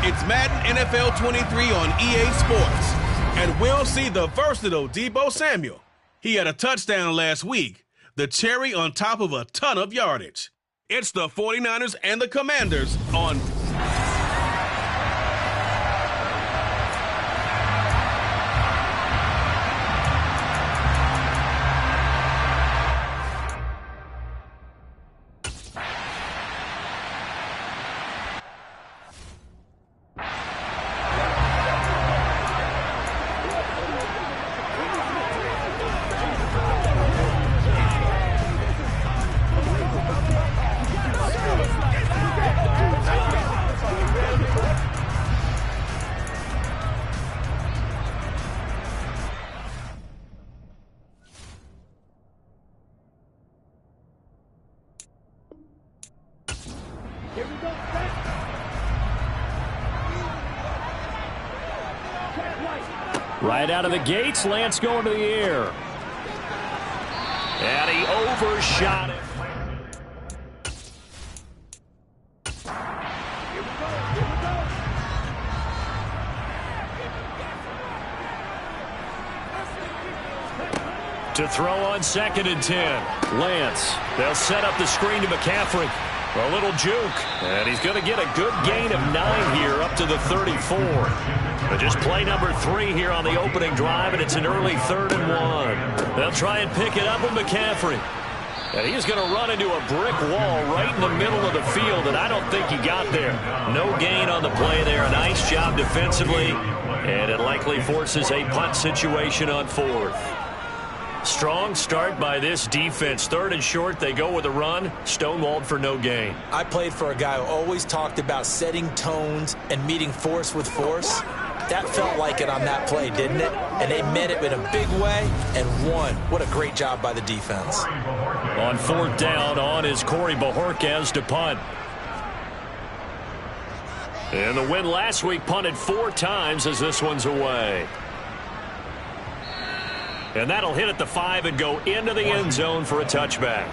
It's Madden NFL 23 on EA Sports. And we'll see the versatile Deebo Samuel. He had a touchdown last week, the cherry on top of a ton of yardage. It's the 49ers and the Commanders on Right out of the gates, Lance going to the air. And he overshot it. To throw on 2nd and 10. Lance. They'll set up the screen to McCaffrey. A little juke. And he's going to get a good gain of 9 here up to the 34. But just play number 3 here on the opening drive, and it's an early 3rd and 1. They'll try and pick it up with McCaffrey. And he's going to run into a brick wall right in the middle of the field, and I don't think he got there. No gain on the play there. A nice job defensively, and it likely forces a punt situation on 4th. Strong start by this defense. 3rd and short, they go with a run. Stonewalled for no gain. I played for a guy who always talked about setting tones and meeting force with force. That felt like it on that play, didn't it? And they met it in a big way and won. What a great job by the defense. On 4th down, on is Corey Bojorquez to punt. And the win last week punted 4 times as this one's away. And that'll hit at the 5 and go into the end zone for a touchback.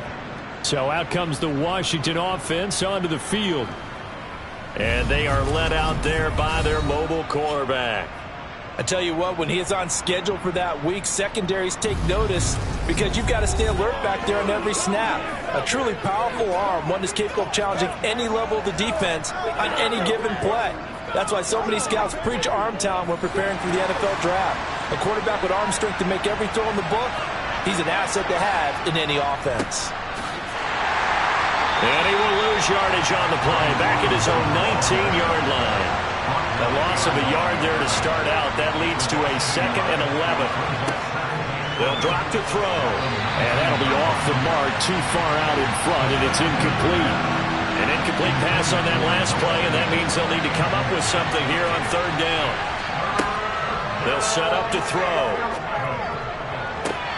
So out comes the Washington offense onto the field. And they are led out there by their mobile quarterback. I tell you what, when he is on schedule for that week, secondaries take notice because you've got to stay alert back there on every snap. A truly powerful arm, one that's capable of challenging any level of the defense on any given play. That's why so many scouts preach arm talent when preparing for the NFL draft. A quarterback with arm strength to make every throw in the book, he's an asset to have in any offense. And he will lose yardage on the play, back at his own 19-yard line. A loss of a yard there to start out. That leads to a 2nd and 11. They'll drop to throw. And that'll be off the mark, too far out in front, and it's incomplete. An incomplete pass on that last play, and that means they'll need to come up with something here on 3rd down. They'll set up to throw.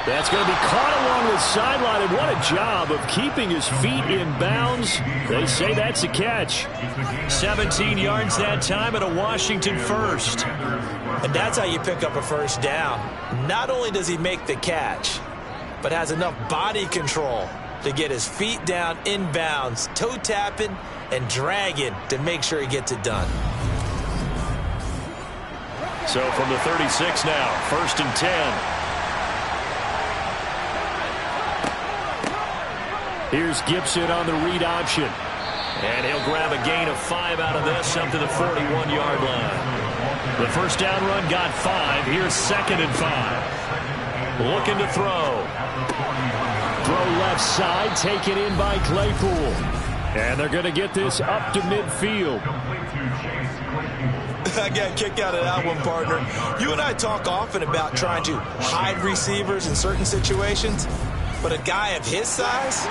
That's going to be caught along the sideline, and what a job of keeping his feet in bounds. They say that's a catch. 17 yards that time and a Washington first. And that's how you pick up a first down. Not only does he make the catch, but has enough body control to get his feet down in bounds, toe tapping and dragging to make sure he gets it done. So from the 36 now, 1st and 10. Here's Gibson on the read option. And he'll grab a gain of 5 out of this up to the 41-yard line. The first down run got 5. Here's 2nd and 5. Looking to throw. Throw left side, taken in by Claypool. And they're going to get this up to midfield. I got a kick out of that one, partner. You and I talk often about trying to hide receivers in certain situations, but a guy of his size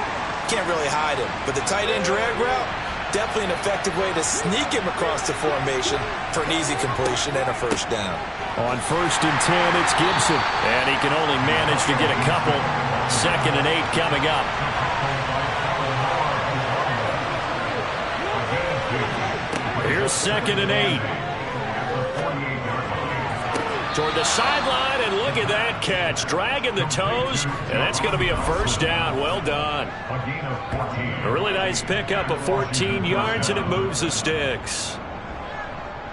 can't really hide him. But the tight end drag route, definitely an effective way to sneak him across the formation for an easy completion and a first down. On 1st and 10, it's Gibson. And he can only manage to get a couple. 2nd and 8 coming up. Here's 2nd and 8. Toward the sideline, and look at that catch. Dragging the toes, and that's going to be a first down. Well done. A really nice pickup of 14 yards, and it moves the sticks.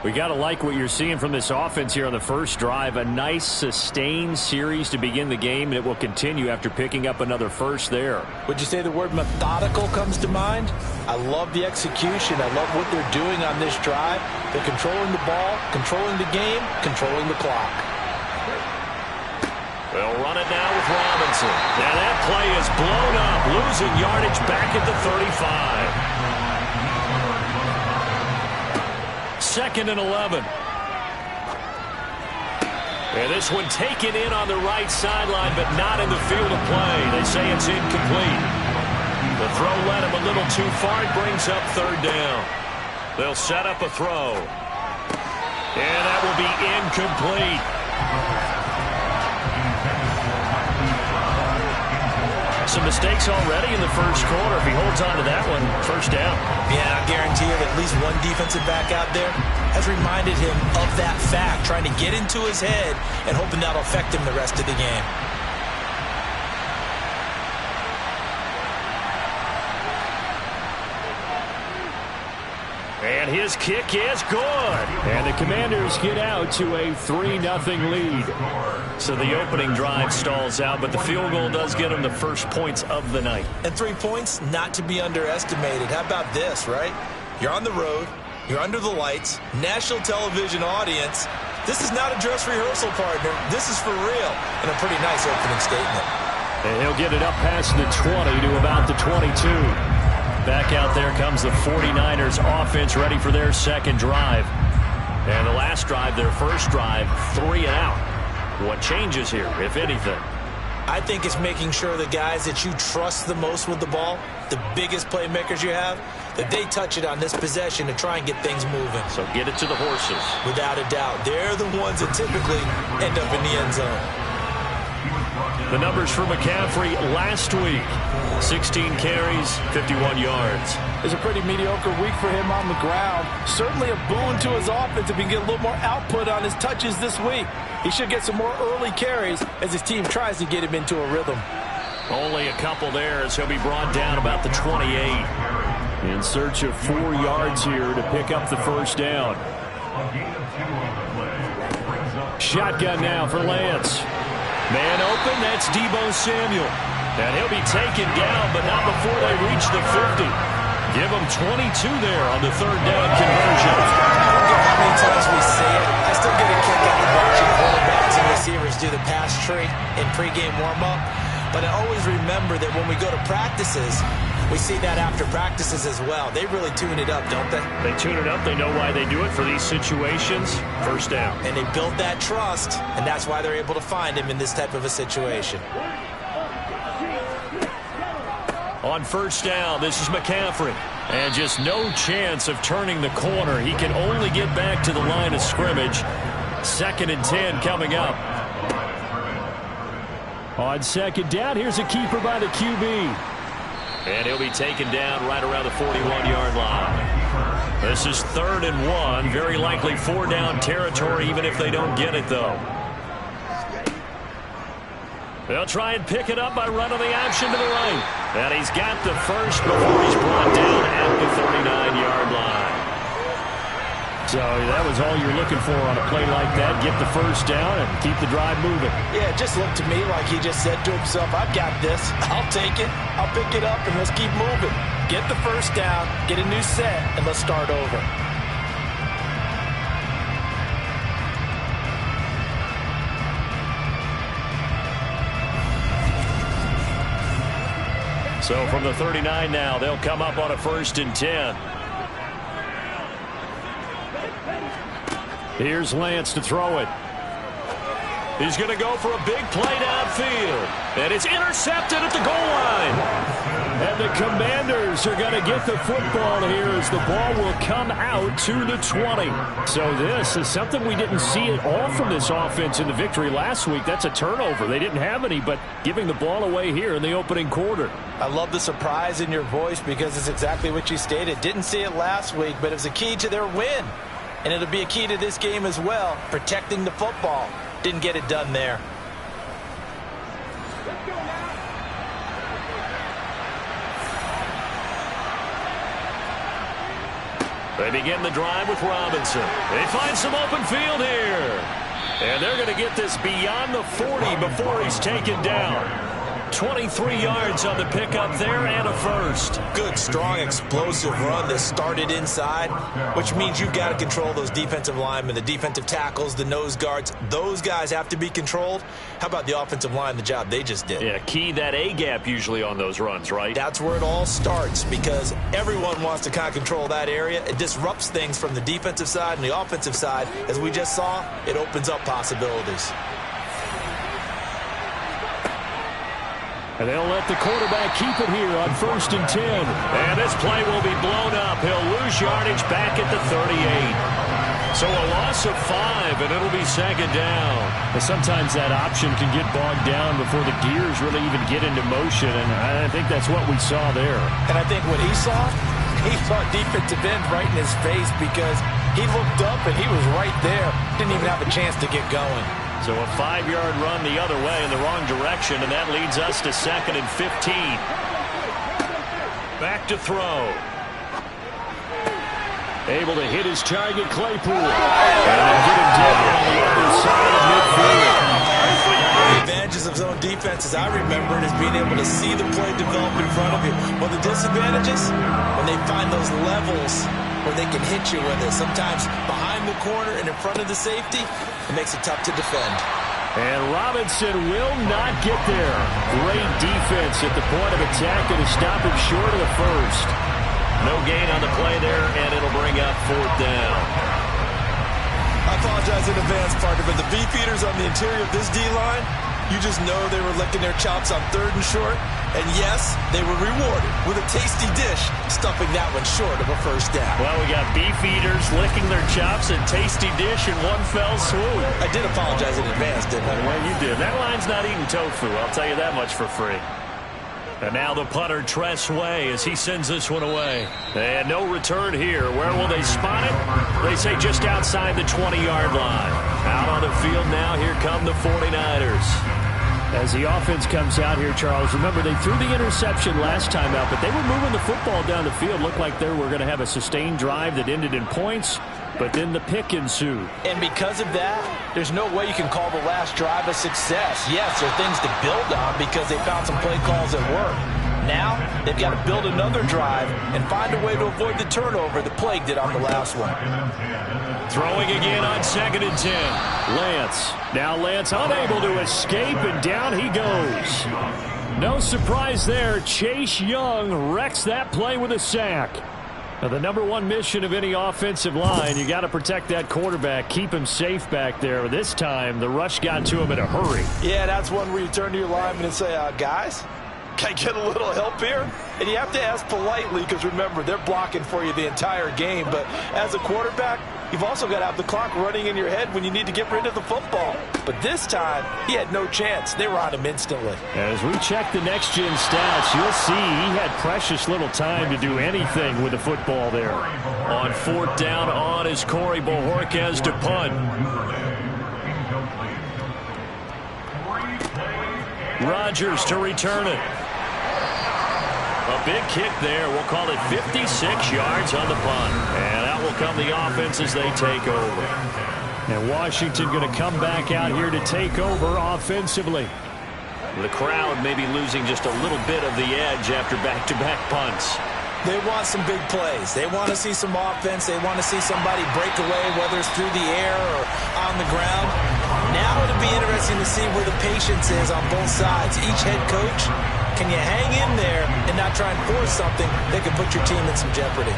We got to like what you're seeing from this offense here on the first drive. A nice, sustained series to begin the game, and it will continue after picking up another first there. Would you say the word methodical comes to mind? I love the execution. I love what they're doing on this drive. They're controlling the ball, controlling the game, controlling the clock. They'll run it now with Robinson. Now that play is blown up, losing yardage back at the 35. Second and 11. And this one taken in on the right sideline, but not in the field of play. They say it's incomplete. The throw led him a little too far. It brings up third down. They'll set up a throw. And that will be incomplete. Some mistakes already in the first quarter. If he holds on to that one, first down. Yeah, I guarantee you that at least one defensive back out there has reminded him of that fact, trying to get into his head and hoping that'll affect him the rest of the game. And his kick is good. And the Commanders get out to a 3-0 lead. So the opening drive stalls out, but the field goal does get them the first points of the night. And 3 points, not to be underestimated. How about this, right? You're on the road. You're under the lights. National television audience. This is not a dress rehearsal, partner. This is for real. And a pretty nice opening statement. And he'll get it up past the 20 to about the 22. Back out there comes the 49ers offense, ready for their second drive. And the last drive, their first drive, 3 and out. What changes here, if anything? I think it's making sure the guys that you trust the most with the ball, the biggest playmakers you have, that they touch it on this possession to try and get things moving. So get it to the horses. Without a doubt. They're the ones that typically end up in the end zone. The numbers for McCaffrey last week. 16 carries, 51 yards. It's a pretty mediocre week for him on the ground. Certainly a boon to his offense if he can get a little more output on his touches this week. He should get some more early carries as his team tries to get him into a rhythm. Only a couple there as he'll be brought down about the 28. In search of 4 yards here to pick up the first down. Shotgun now for Lance. Man open, that's Deebo Samuel. And he'll be taken down, but not before they reach the 50. Give him 22 there on the third down conversion. I don't care how many times we say it, I still get a kick out of watching quarterbacks and receivers do the pass tree in pregame warm-up. But I always remember that when we go to practices, we see that after practices as well. They really tune it up, don't they? They tune it up. They know why they do it for these situations. First down. And they build that trust, and that's why they're able to find him in this type of a situation. On first down, this is McCaffrey. And just no chance of turning the corner. He can only get back to the line of scrimmage. 2nd and 10 coming up. On second down, here's a keeper by the QB. And he'll be taken down right around the 41-yard line. This is 3rd and 1. Very likely 4-down territory, even if they don't get it, though. They'll try and pick it up by running the option to the right. And he's got the first before he's brought down at the 39-yard line. So that was all you're looking for on a play like that. Get the first down and keep the drive moving. Yeah, it just looked to me like he just said to himself, I've got this. I'll take it. I'll pick it up, and let's keep moving. Get the first down, get a new set, and let's start over. So from the 39 now, they'll come up on a 1st and 10. Here's Lance to throw it. He's going to go for a big play downfield. And it's intercepted at the goal line. And the Commanders are going to get the football here as the ball will come out to the 20. So this is something we didn't see at all from this offense in the victory last week. That's a turnover. They didn't have any, but giving the ball away here in the opening quarter. I love the surprise in your voice because it's exactly what you stated. Didn't see it last week, but it was a key to their win. And it'll be a key to this game as well, protecting the football. Didn't get it done there. They begin the drive with Robinson. They find some open field here. And they're going to get this beyond the 40 before he's taken down. 23 yards on the pickup there and a first. Good, strong, explosive run that started inside, which means you've got to control those defensive linemen, the defensive tackles, the nose guards. Those guys have to be controlled. How about the offensive line, the job they just did? Yeah, key that A-gap usually on those runs, right? That's where it all starts because everyone wants to kind of control that area. It disrupts things from the defensive side and the offensive side. As we just saw, it opens up possibilities. And they'll let the quarterback keep it here on 1st and 10. And this play will be blown up. He'll lose yardage back at the 38. So a loss of 5, and it'll be 2nd down. But sometimes that option can get bogged down before the gears really even get into motion, and I think that's what we saw there. And I think what he saw defensive end right in his face because he looked up and he was right there. Didn't even have a chance to get going. So a 5-yard run the other way in the wrong direction, and that leads us to 2nd and 15. Back to throw. Able to hit his target, Claypool. And they get him down on the other side of midfield. The advantages of zone defense, as I remember it, is being able to see the play develop in front of you. Well, the disadvantages, when they find those levels where they can hit you with it, sometimes behind the corner and in front of the safety, it makes it tough to defend. And Robinson will not get there. Great defense at the point of attack to stop him short of the first. No gain on the play there, and it'll bring up 4th down. I apologize in advance, partner, but the beefeaters on the interior of this D-line, you just know they were licking their chops on 3rd and short. And yes, they were rewarded with a tasty dish, stuffing that one short of a 1st down. Well, we got beefeaters licking their chops and tasty dish in one fell swoop. I did apologize in advance, didn't I? Well, you did. That line's not eating tofu, I'll tell you that much for free. And now the punter, Tress Way, as he sends this one away. And no return here. Where will they spot it? They say just outside the 20-yard line. Out on the field now, here come the 49ers. As the offense comes out here, Charles, remember they threw the interception last time out, but they were moving the football down the field. Looked like they were going to have a sustained drive that ended in points, but then the pick ensued. And because of that, there's no way you can call the last drive a success. Yes, there are things to build on because they found some play calls that work. Now, they've got to build another drive and find a way to avoid the turnover the Plague did on the last one. Throwing again on 2nd and 10. Lance. Now Lance unable to escape, and down he goes. No surprise there. Chase Young wrecks that play with a sack. Now, the #1 mission of any offensive line, you got to protect that quarterback, keep him safe back there. This time, the rush got to him in a hurry. Yeah, that's one where you turn to your lineman and say, guys, can I get a little help here? And you have to ask politely because, remember, they're blocking for you the entire game. But as a quarterback, you've also got to have the clock running in your head when you need to get rid of the football. But this time, he had no chance. They were on him instantly. As we check the next-gen stats, you'll see he had precious little time to do anything with the football there. On 4th down on is Corey Bojorquez to punt. Rodgers to return it. A big kick there. We'll call it 56 yards on the punt. And out will come the offense as they take over. And Washington going to come back out here to take over offensively. The crowd may be losing just a little bit of the edge after back-to-back punts. They want some big plays. They want to see some offense. They want to see somebody break away, whether it's through the air or on the ground. Now it'll be interesting to see where the patience is on both sides. Each head coach, can you hang in there and not try and force something that could put your team in some jeopardy?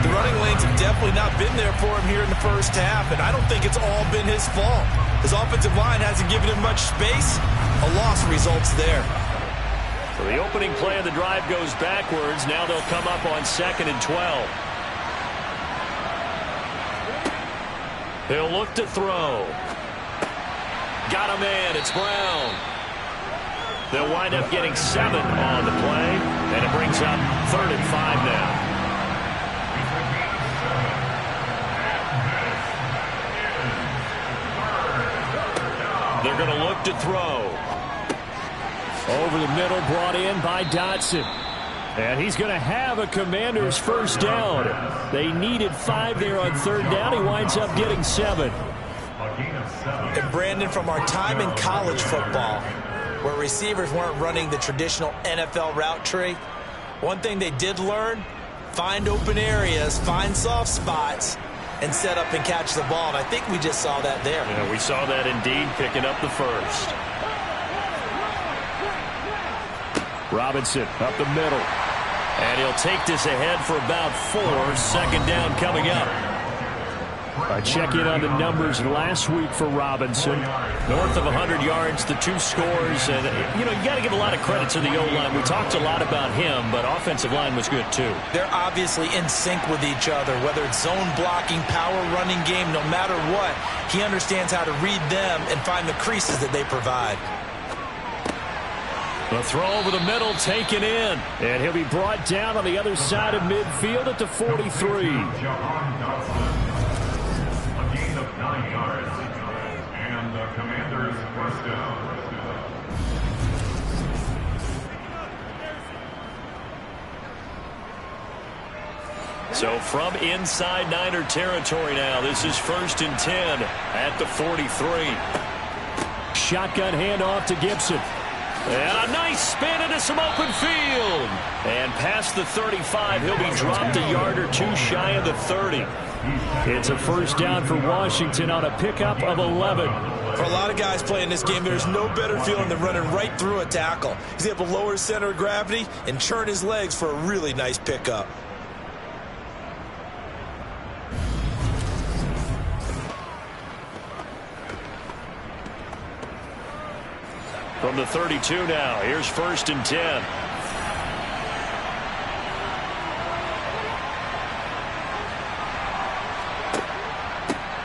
The running lanes have definitely not been there for him here in the first half, and I don't think it's all been his fault. His offensive line hasn't given him much space. A loss results there. So the opening play of the drive goes backwards. Now they'll come up on 2nd and 12. He'll look to throw. Got a man. It's Brown. They'll wind up getting 7 on the play, and it brings up 3rd and 5 now. They're going to look to throw. Over the middle, brought in by Dotson. And he's going to have a Commanders first down. They needed 5 there on third down. He winds up getting 7. And Brandon, from our time in college football, where receivers weren't running the traditional NFL route tree, one thing they did learn, find open areas, find soft spots, and set up and catch the ball. And I think we just saw that there. Yeah, we saw that indeed, picking up the first. Robinson up the middle. And he'll take this ahead for about 4. Second down coming up. I check in on the numbers last week for Robinson. North of 100 yards, the 2 scores. And, you know, you got to give a lot of credit to the O-line. We talked a lot about him, but offensive line was good too. They're obviously in sync with each other, whether it's zone blocking, power running game, no matter what. He understands how to read them and find the creases that they provide. The throw over the middle taken in. And he'll be brought down on the other side of midfield at the 43. And the Commanders first down. So from inside Niner territory now, this is 1st and 10 at the 43. Shotgun handoff to Gibson. And a nice spin into some open field. And past the 35, he'll be dropped a yard or 2 shy of the 30. It's a first down for Washington on a pickup of 11. For a lot of guys playing this game, there's no better feeling than running right through a tackle. He's able to lower his center of gravity and churn his legs for a really nice pickup. From the 32 now, here's 1st and 10.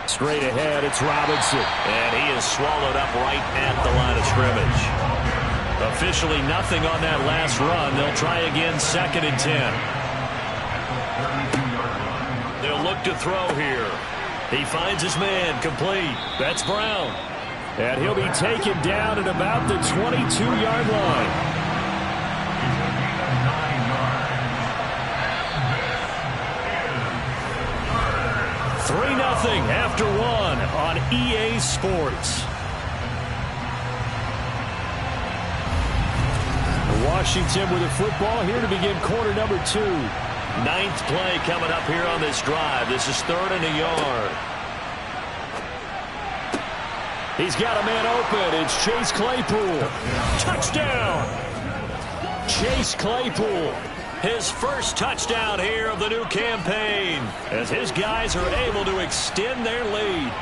Straight ahead, it's Robinson. And he is swallowed up right at the line of scrimmage. Officially nothing on that last run. They'll try again, 2nd and 10. They'll look to throw here. He finds his man, complete. That's Brown. And he'll be taken down at about the 22-yard line. Nothing after 1 on EA Sports. Washington with the football here to begin quarter number 2. 9th play coming up here on this drive. This is 3rd and a yard. He's got a man open. It's Chase Claypool. Touchdown! Chase Claypool. His first touchdown here of the new campaign, as his guys are able to extend their lead.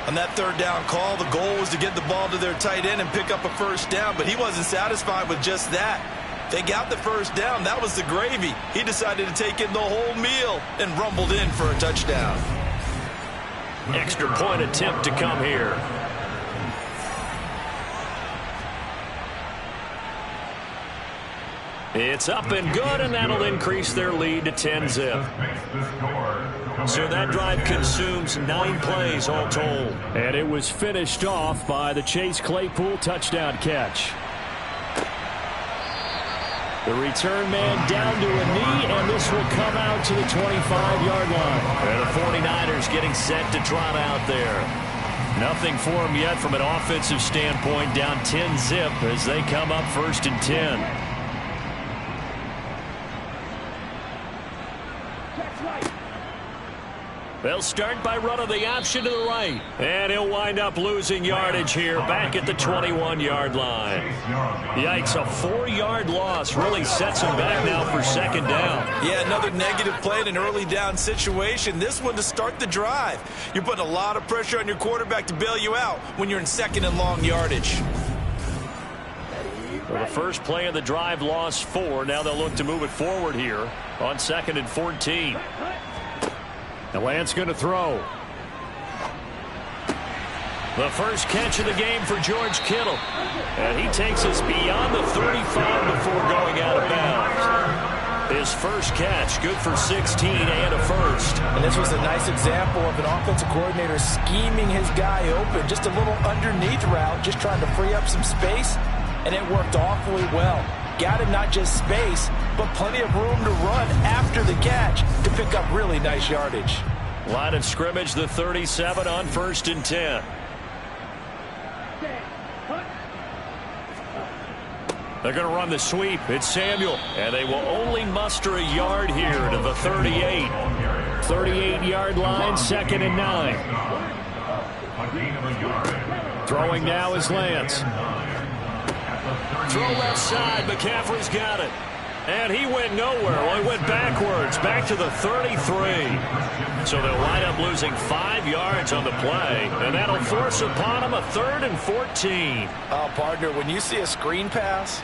On that 3rd down call, the goal was to get the ball to their tight end and pick up a first down, but he wasn't satisfied with just that. They got the first down. That was the gravy. He decided to take in the whole meal and rumbled in for a touchdown. Extra point attempt to come here. It's up and good, and that'll increase their lead to 10-zip. So that drive consumes 9 plays all told. And it was finished off by the Chase Claypool touchdown catch. The return man down to a knee, and this will come out to the 25-yard line. And the 49ers getting set to trot out there. Nothing for them yet from an offensive standpoint, down 10-zip as they come up 1st and 10. They'll start by running the option to the right. And he'll wind up losing yardage here back at the 21-yard line. Yikes, a 4-yard loss really sets him back now for 2nd down. Yeah, another negative play in an early down situation. This one to start the drive. You're putting a lot of pressure on your quarterback to bail you out when you're in 2nd and long yardage. Well, the first play of the drive lost 4. Now they'll look to move it forward here on 2nd and 14. And Lance going to throw. The first catch of the game for George Kittle. And he takes us beyond the 35 before going out of bounds. His first catch, good for 16 and a first. And this was a nice example of an offensive coordinator scheming his guy open. Just a little underneath route, just trying to free up some space, and it worked awfully well. got him not just space, but plenty of room to run after the catch to pick up really nice yardage. Line of scrimmage, the 37 on 1st and 10. They're going to run the sweep. It's Samuel. And they will only muster a yard here to the 38. 38-yard line, 2nd and 9. Throwing now is Lance. Throw left side. McCaffrey's got it. And he went nowhere. Well, he went backwards, back to the 33. So they'll wind up losing 5 yards on the play, and that'll force upon them a 3rd and 14. Oh, partner, when you see a screen pass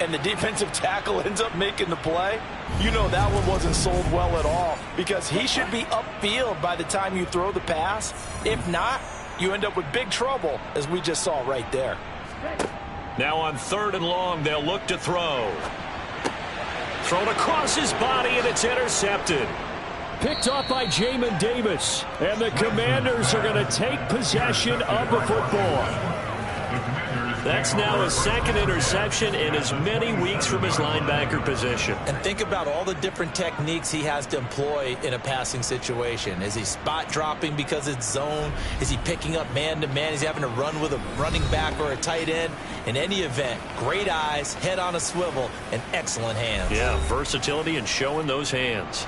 and the defensive tackle ends up making the play, you know that one wasn't sold well at all, because he should be upfield by the time you throw the pass. If not, you end up with big trouble, as we just saw right there. Now on 3rd and long, they'll look to throw. Thrown across his body, and it's intercepted. Picked off by Jamin Davis. And the Commanders are going to take possession of the football. That's now his 2nd interception in as many weeks from his linebacker position. And think about all the different techniques he has to employ in a passing situation. Is he spot dropping because it's zone? Is he picking up man-to-man? Is he having to run with a running back or a tight end? In any event, great eyes, head on a swivel, and excellent hands. Yeah, versatility and showing those hands.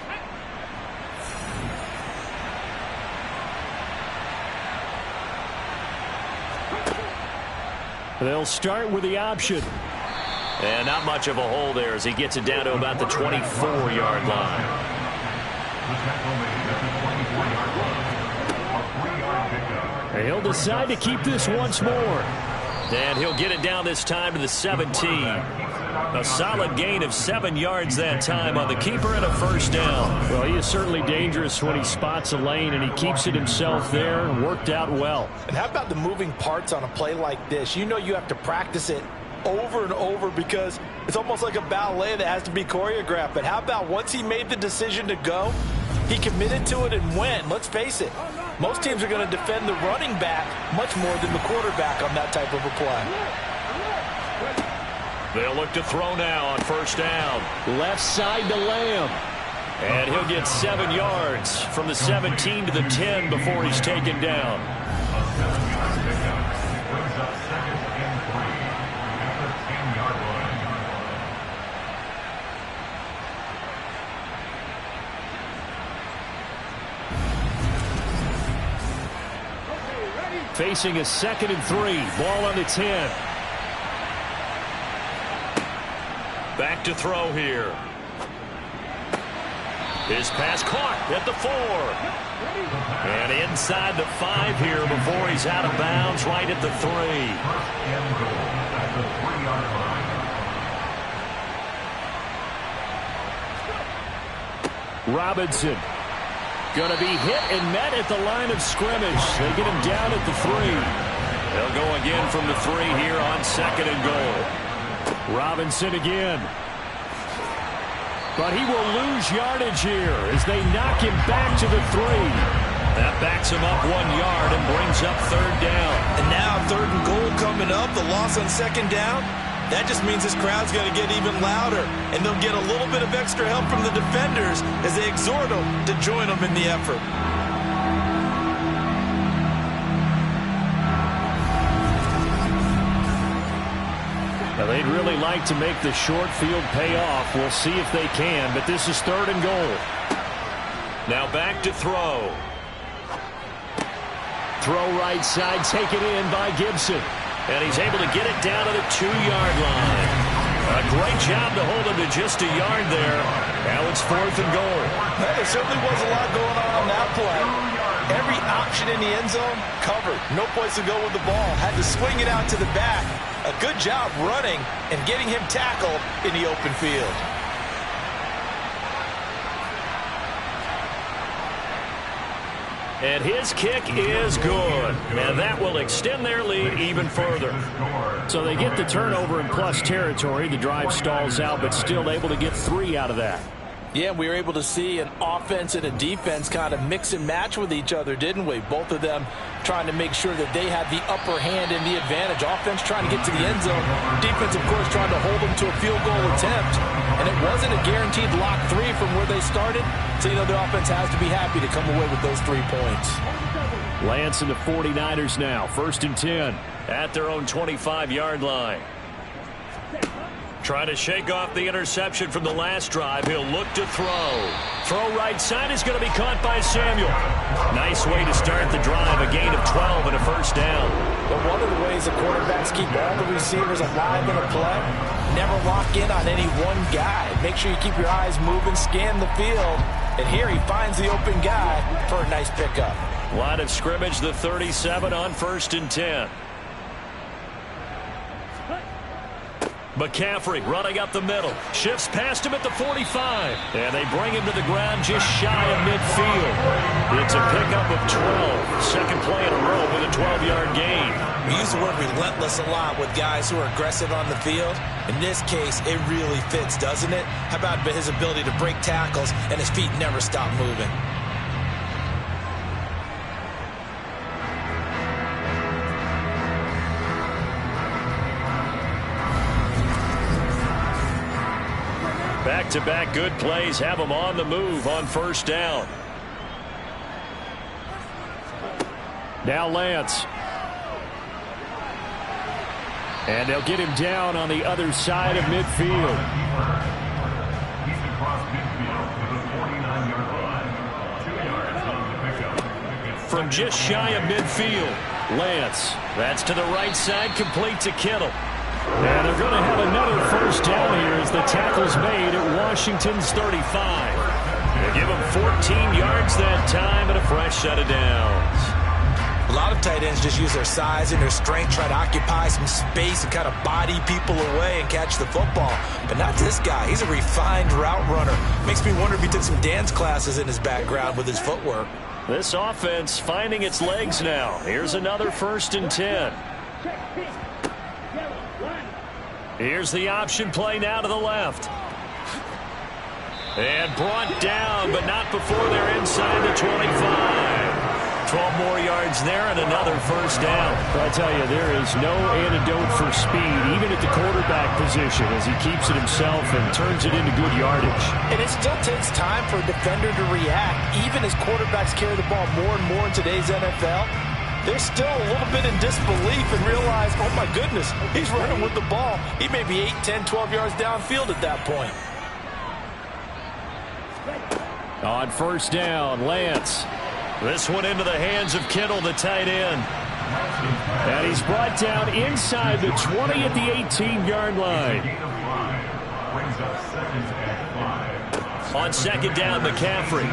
They'll start with the option. And not much of a hole there as he gets it down to about the 24-yard line. And he'll decide to keep this once more. And he'll get it down this time to the 17. A solid gain of 7 yards that time on the keeper and a 1st down. Well, he is certainly dangerous when he spots a lane and he keeps it himself there. Worked out well. And how about the moving parts on a play like this? You know you have to practice it over and over because it's almost like a ballet that has to be choreographed. But how about once he made the decision to go, he committed to it and went. Let's face it, most teams are going to defend the running back much more than the quarterback on that type of a play. They'll look to throw now on 1st down. Left side to Lamb. And he'll get 7 yards from the 17 to the 10 before he's taken down. Facing a 2nd and 3. Ball on the 10. Back to throw here. His pass caught at the 4. And inside the 5 here before he's out of bounds right at the 3. Robinson. Going to be hit and met at the line of scrimmage. They get him down at the 3. They'll go again from the 3 here on 2nd and goal. Robinson again. But he will lose yardage here as they knock him back to the 3. That backs him up 1 yard and brings up 3rd down. And now 3rd and goal coming up. The loss on 2nd down. That just means this crowd's going to get even louder. And they'll get a little bit of extra help from the defenders as they exhort them to join them in the effort. Now, they'd really like to make the short field pay off. We'll see if they can, but this is 3rd and goal. Now back to throw. Throw right side, taken in by Gibson. And he's able to get it down to the 2-yard line. A great job to hold him to just a yard there. Now it's 4th and goal. Well, there certainly was a lot going on that play. Every option in the end zone covered. No place to go with the ball. Had to swing it out to the back. A good job running and getting him tackled in the open field. And his kick is good. And that will extend their lead even further. So they get the turnover in plus territory. The drive stalls out, but still able to get 3 out of that. Yeah, we were able to see an offense and a defense kind of mix and match with each other, didn't we? Both of them trying to make sure that they have the upper hand and the advantage. Offense trying to get to the end zone. Defense, of course, trying to hold them to a field goal attempt. And it wasn't a guaranteed lock 3 from where they started. So, the offense has to be happy to come away with those 3 points. Lance and the 49ers now. 1st and 10. At their own 25-yard line. Trying to shake off the interception from the last drive. He'll look to throw. Throw right side is going to be caught by Samuel. Nice way to start the drive. A gain of 12 and a first down. But one of the ways the quarterbacks keep all the receivers alive in a play, never lock in on any one guy. Make sure you keep your eyes moving, scan the field. And here he finds the open guy for a nice pickup. Line of scrimmage, the 37 on 1st and 10. McCaffrey running up the middle. Shifts past him at the 45. And they bring him to the ground just shy of midfield. It's a pickup of 12. Second play in a row with a 12-yard gain. We use the word relentless a lot with guys who are aggressive on the field. In this case, it really fits, doesn't it? How about his ability to break tackles and his feet never stop moving? Back-to-back good plays have them on the move on 1st down. Now Lance. And they'll get him down on the other side of midfield. He's across midfield to the 49-yard line. 2 yards on the pickup. From just shy of midfield, Lance. That's to the right side, complete to Kittle. And they're going to have another first down here as the tackle's made at Washington's 35. They give him 14 yards that time and a fresh set of downs. A lot of tight ends just use their size and their strength, try to occupy some space and kind of body people away and catch the football. But not this guy. He's a refined route runner. Makes me wonder if he took some dance classes in his background with his footwork. This offense finding its legs now. Here's another 1st and 10. Here's the option play now to the left. And brought down, but not before they're inside the 25. 12 more yards there and another first down. I tell you, there is no antidote for speed, even at the quarterback position, as he keeps it himself and turns it into good yardage. And it still takes time for a defender to react, even as quarterbacks carry the ball more and more in today's NFL. They're still a little bit in disbelief and realize, oh my goodness, he's running with the ball. He may be 8, 10, 12 yards downfield at that point. On 1st down, Lance. This one into the hands of Kittle, the tight end. And he's brought down inside the 20 at the 18-yard line. Brings up 2nd and 5. On 2nd down, McCaffrey.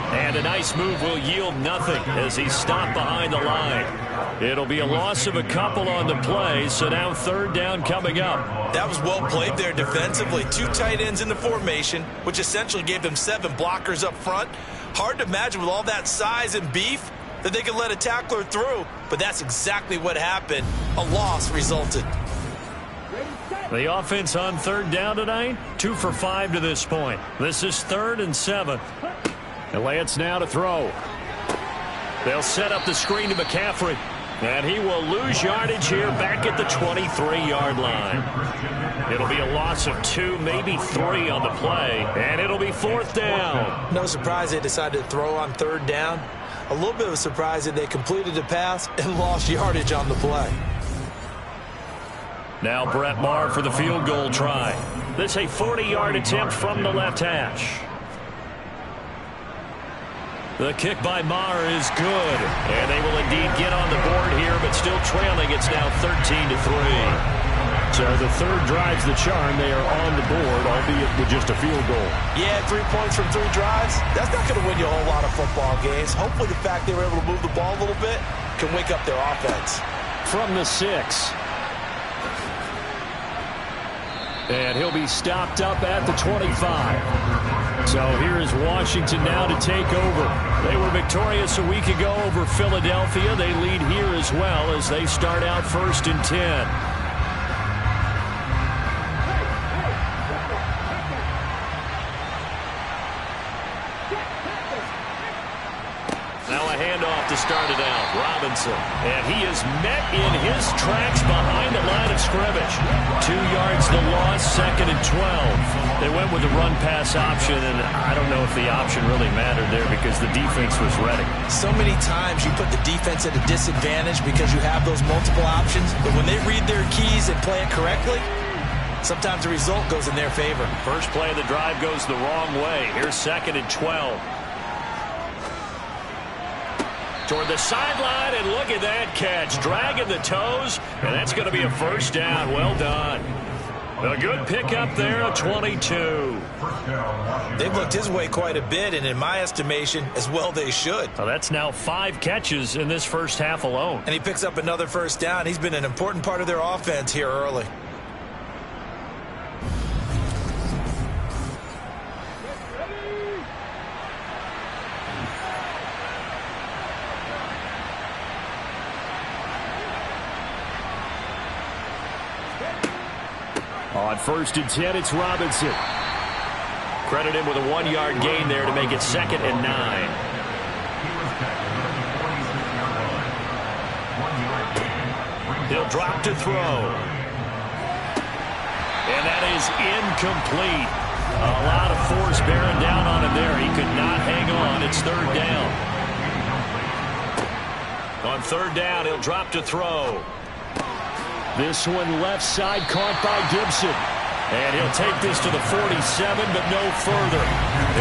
And a nice move will yield nothing as he's stopped behind the line. It'll be a loss of a couple on the play, so now 3rd down coming up. That was well played there defensively. 2 tight ends in the formation, which essentially gave them 7 blockers up front. Hard to imagine with all that size and beef that they could let a tackler through, but that's exactly what happened. A loss resulted. The offense on 3rd down tonight, 2 for 5 to this point. This is 3rd and 7. And Lance now to throw. They'll set up the screen to McCaffrey. And he will lose yardage here back at the 23-yard line. It'll be a loss of 2, maybe 3 on the play. And it'll be 4th down. No surprise they decided to throw on 3rd down. A little bit of a surprise that they completed the pass and lost yardage on the play. Now Brett Maher for the field goal try. This a 40-yard attempt from the left hash. The kick by Maher is good. And they will indeed get on the board here, but still trailing. It's now 13-3. So the 3rd drives the charm. They are on the board, albeit with just a field goal. Yeah, 3 points from 3 drives. That's not going to win you a whole lot of football games. Hopefully the fact they were able to move the ball a little bit can wake up their offense. From the 6. And he'll be stopped up at the 25. So here is Washington now to take over. They were victorious a week ago over Philadelphia. They lead here as well as they start out 1st and 10. Now a handoff to start it out. Robinson. And he is met in his tracks behind the line of scrimmage. 2 yards the loss, 2nd and 12. They went with the run-pass option, and I don't know if the option really mattered there because the defense was ready. So many times you put the defense at a disadvantage because you have those multiple options, but when they read their keys and play it correctly, sometimes the result goes in their favor. First play of the drive goes the wrong way. Here's 2nd and 12. Toward the sideline, and look at that catch. Dragging the toes, and that's going to be a first down. Well done. A good pickup there, a 22. They've looked his way quite a bit, and in my estimation, as well they should. Well, that's now 5 catches in this first half alone. And he picks up another first down. He's been an important part of their offense here early. On 1st and 10, it's Robinson. Credit him with a 1-yard gain there to make it 2nd and 9. He'll drop to throw. And that is incomplete. A lot of force bearing down on him there. He could not hang on. It's 3rd down. On 3rd down, he'll drop to throw. This one left side caught by Gibson. And he'll take this to the 47, but no further,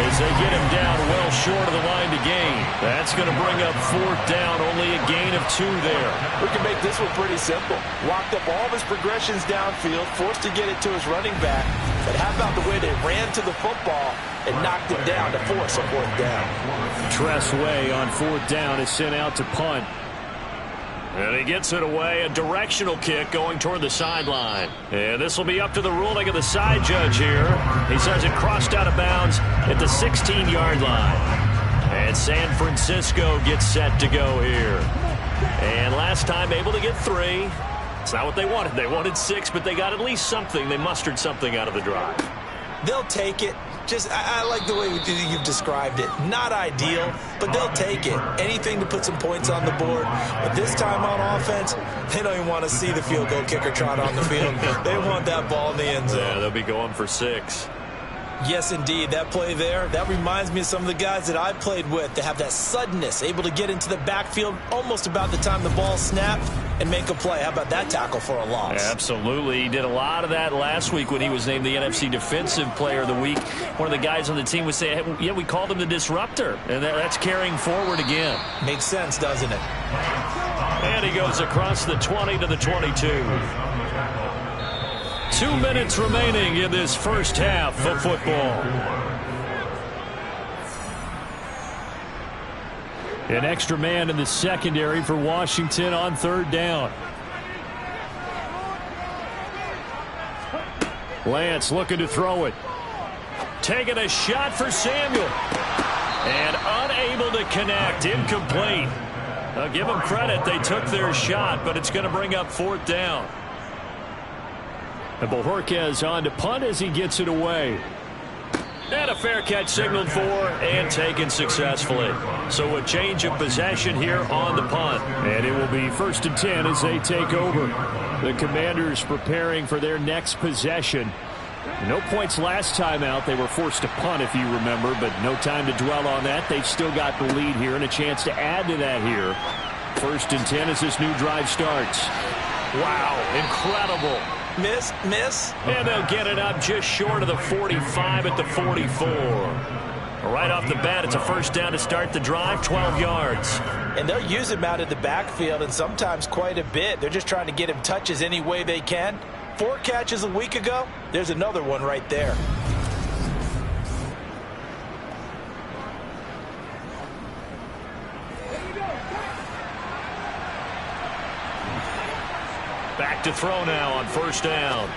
as they get him down well short of the line to gain. That's going to bring up 4th down, only a gain of 2 there. We can make this one pretty simple. Walked up all of his progressions downfield, forced to get it to his running back. But how about the way they ran to the football and knocked him down to force a 4th down? Tress Way on 4th down is sent out to punt. And he gets it away, a directional kick going toward the sideline. And this will be up to the ruling of the side judge here. He says it crossed out of bounds at the 16-yard line. And San Francisco gets set to go here. And last time able to get 3. It's not what they wanted. They wanted 6, but they got at least something. They mustered something out of the drive. They'll take it. I like the way you've described it. Not ideal, but they'll take it. Anything to put some points on the board. But this time on offense, they don't even want to see the field goal kicker trot on the field. They want that ball in the end zone. Yeah, they'll be going for 6. Yes, indeed. That play there, that reminds me of some of the guys that I played with that have that suddenness, able to get into the backfield almost about the time the ball snapped and make a play. How about that tackle for a loss? Absolutely. He did a lot of that last week when he was named the NFC Defensive Player of the Week. One of the guys on the team would say, hey, yeah, we called him the disruptor. And that's carrying forward again. Makes sense, doesn't it? And he goes across the 20 to the 22. 2 minutes remaining in this first half of football. An extra man in the secondary for Washington on 3rd down. Lance looking to throw it. Taking a shot for Samuel. And unable to connect. Incomplete. I'll give them credit. They took their shot, but it's going to bring up 4th down. And Bojorquez on to punt as he gets it away. And a fair catch signaled for and taken successfully. So a change of possession here on the punt. And it will be 1st and 10 as they take over. The Commanders preparing for their next possession. No points last time out. They were forced to punt, if you remember, but no time to dwell on that. They've still got the lead here and a chance to add to that here. 1st and 10 as this new drive starts. Wow, incredible. Miss. And they'll get it up just short of the 45 at the 44. Right off the bat, it's a first down to start the drive, 12 yards. And they'll use him out in the backfield, and sometimes quite a bit. They're just trying to get him touches any way they can. 4 catches a week ago, there's another one right there. Back to throw now on first down.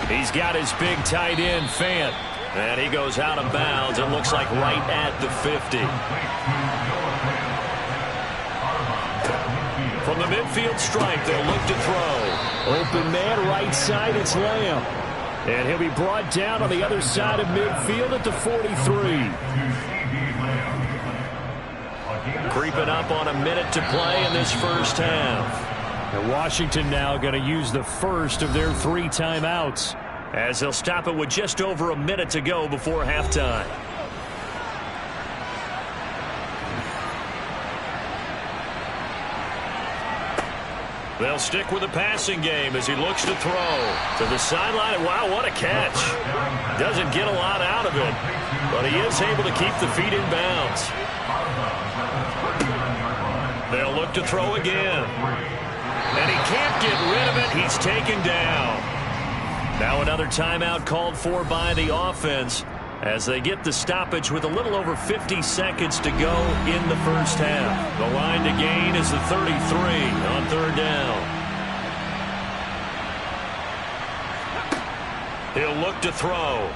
He's got his big tight end, Fant. And he goes out of bounds. It looks like right at the 50. From the midfield stripe, they'll look to throw. Open man, right side, it's Lamb. And he'll be brought down on the other side of midfield at the 43. Creeping up on a minute to play in this first half. And Washington now going to use the first of their 3 timeouts, as they'll stop it with just over a minute to go before halftime. They'll stick with the passing game as he looks to throw to the sideline. Wow, what a catch. Doesn't get a lot out of it, but he is able to keep the feet in bounds. They'll look to throw again. And he can't get rid of it. He's taken down. Now another timeout called for by the offense as they get the stoppage with a little over 50 seconds to go in the first half. The line to gain is the 33 on 3rd down. He'll look to throw.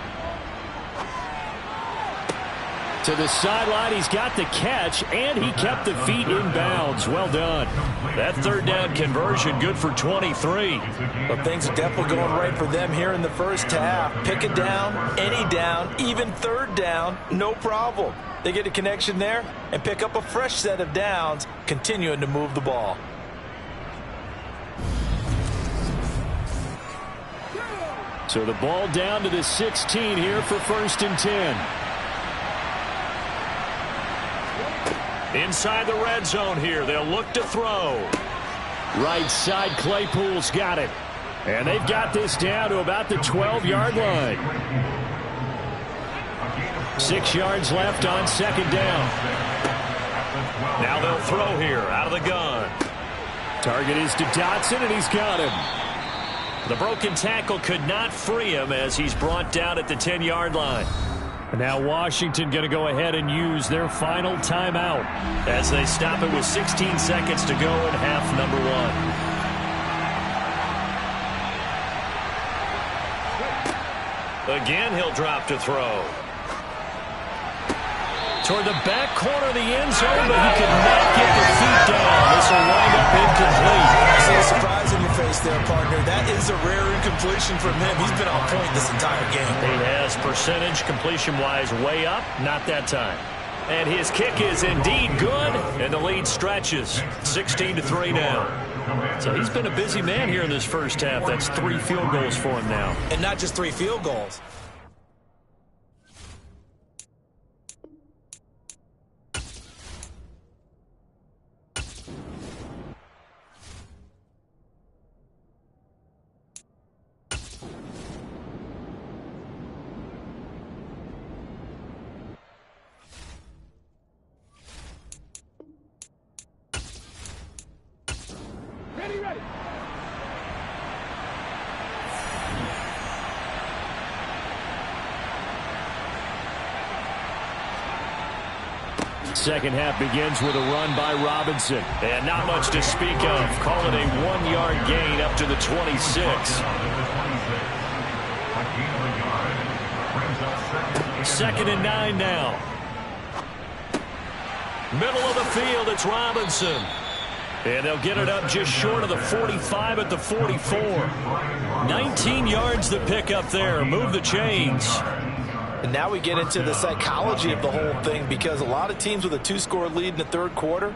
To the sideline, he's got the catch, and he kept the feet in bounds. Well done. That 3rd down conversion good for 23. But things are definitely going right for them here in the first half. Pick it down, any down, even 3rd down, no problem. They get a connection there and pick up a fresh set of downs, continuing to move the ball. So the ball down to the 16 here for 1st and 10. Inside the red zone here, they'll look to throw. Right side, Claypool's got it. And they've got this down to about the 12-yard line. 6 yards left on 2nd down. Now they'll throw here out of the gun. Target is to Dotson, and he's got him. The broken tackle could not free him as he's brought down at the 10-yard line. And now Washington going to go ahead and use their final timeout as they stop it with 16 seconds to go in half number 1. Again, he'll drop to throw. Toward the back corner of the end zone, but he could not get the feet down. This will wind up incomplete. I see a surprise in your face there, partner. That is a rare incompletion from him. He's been on point this entire game. He has percentage completion-wise way up, not that time. And his kick is indeed good, and the lead stretches 16-3 now. So he's been a busy man here in this first half. That's 3 field goals for him now. And not just 3 field goals. Second half begins with a run by Robinson. And not much to speak of. Call it a 1-yard gain up to the 26. 2nd and 9 now. Middle of the field, it's Robinson. And they'll get it up just short of the 45 at the 44. 19 yards to pick up there. Move the chains. And now we get into the psychology of the whole thing, because a lot of teams with a 2-score lead in the 3rd quarter,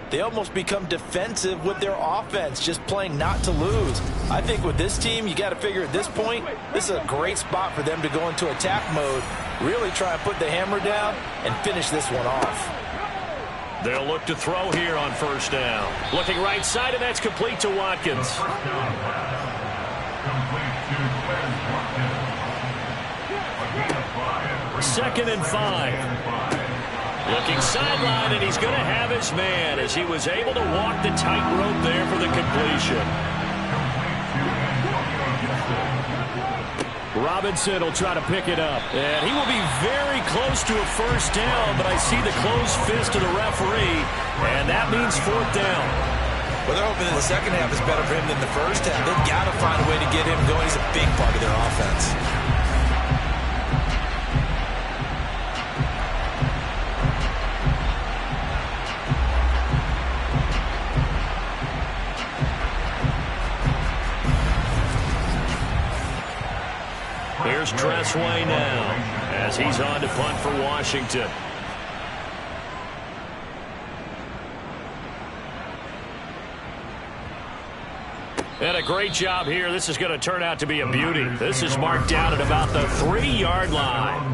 they almost become defensive with their offense, just playing not to lose. I think with this team, you got to figure at this point, this is a great spot for them to go into attack mode, really try and put the hammer down and finish this one off. They'll look to throw here on 1st down. Looking right side, and that's complete to Watkins. Second and 5. Looking sideline, and he's going to have his man as he was able to walk the tightrope there for the completion. Robinson will try to pick it up. And he will be very close to a 1st down, but I see the closed fist of the referee, and that means 4th down. Well, they're hoping that the second half is better for him than the first half. They've got to find a way to get him going. He's a big part of their offense. Here's Tressway now as he's on to punt for Washington. And a great job here. This is going to turn out to be a beauty. This is marked down at about the 3-yard line.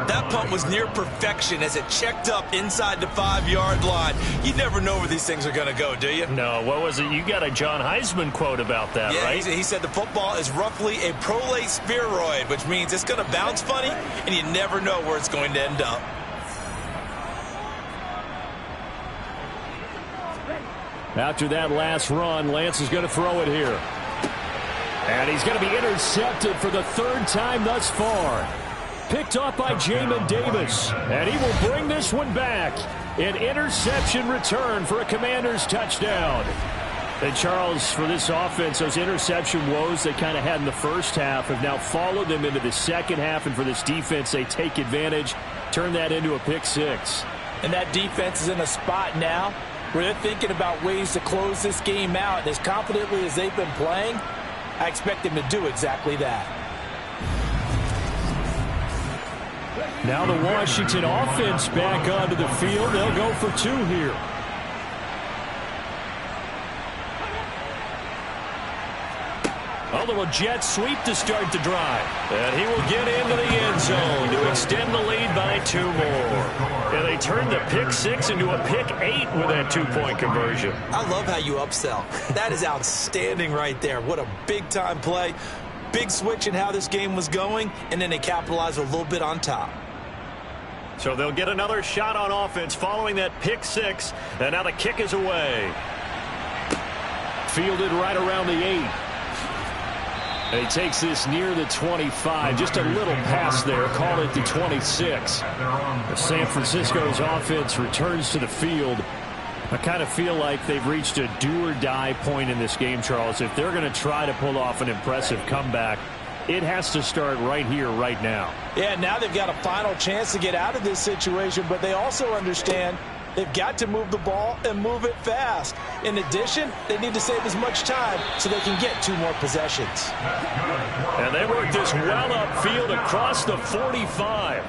That punt was near perfection as it checked up inside the 5-yard line. You never know where these things are going to go, do you? No, what was it? You got a John Heisman quote about that, right? He said the football is roughly a prolate spheroid, which means it's going to bounce funny, and you never know where it's going to end up. After that last run, Lance is going to throw it here. And he's going to be intercepted for the 3rd time thus far. Picked off by Jamin Davis. And he will bring this one back. An interception return for a Commanders touchdown. And Charles, for this offense, those interception woes they kind of had in the first half have now followed them into the second half. And for this defense, they take advantage, turn that into a pick 6. And that defense is in a spot now where they're thinking about ways to close this game out. And as confidently as they've been playing, I expect them to do exactly that. Now the Washington offense back onto the field. They'll go for 2 here. A little jet sweep to start the drive. And he will get into the end zone to extend the lead by 2 more. And they turn the pick 6 into a pick 8 with that 2-point conversion. I love how you upsell. That is outstanding right there. What a big-time play. Big switch in how this game was going, and then they capitalize a little bit on top. So they'll get another shot on offense following that pick 6. And now the kick is away. Fielded right around the 8. And he takes this near the 25. Just a little pass there. Call it the 26. San Francisco's offense returns to the field. I kind of feel like they've reached a do-or-die point in this game, Charles. If they're going to try to pull off an impressive comeback, it has to start right here, right now. Yeah, now they've got a final chance to get out of this situation, but they also understand they've got to move the ball and move it fast. In addition, they need to save as much time so they can get 2 more possessions. And they work this well upfield across the 45.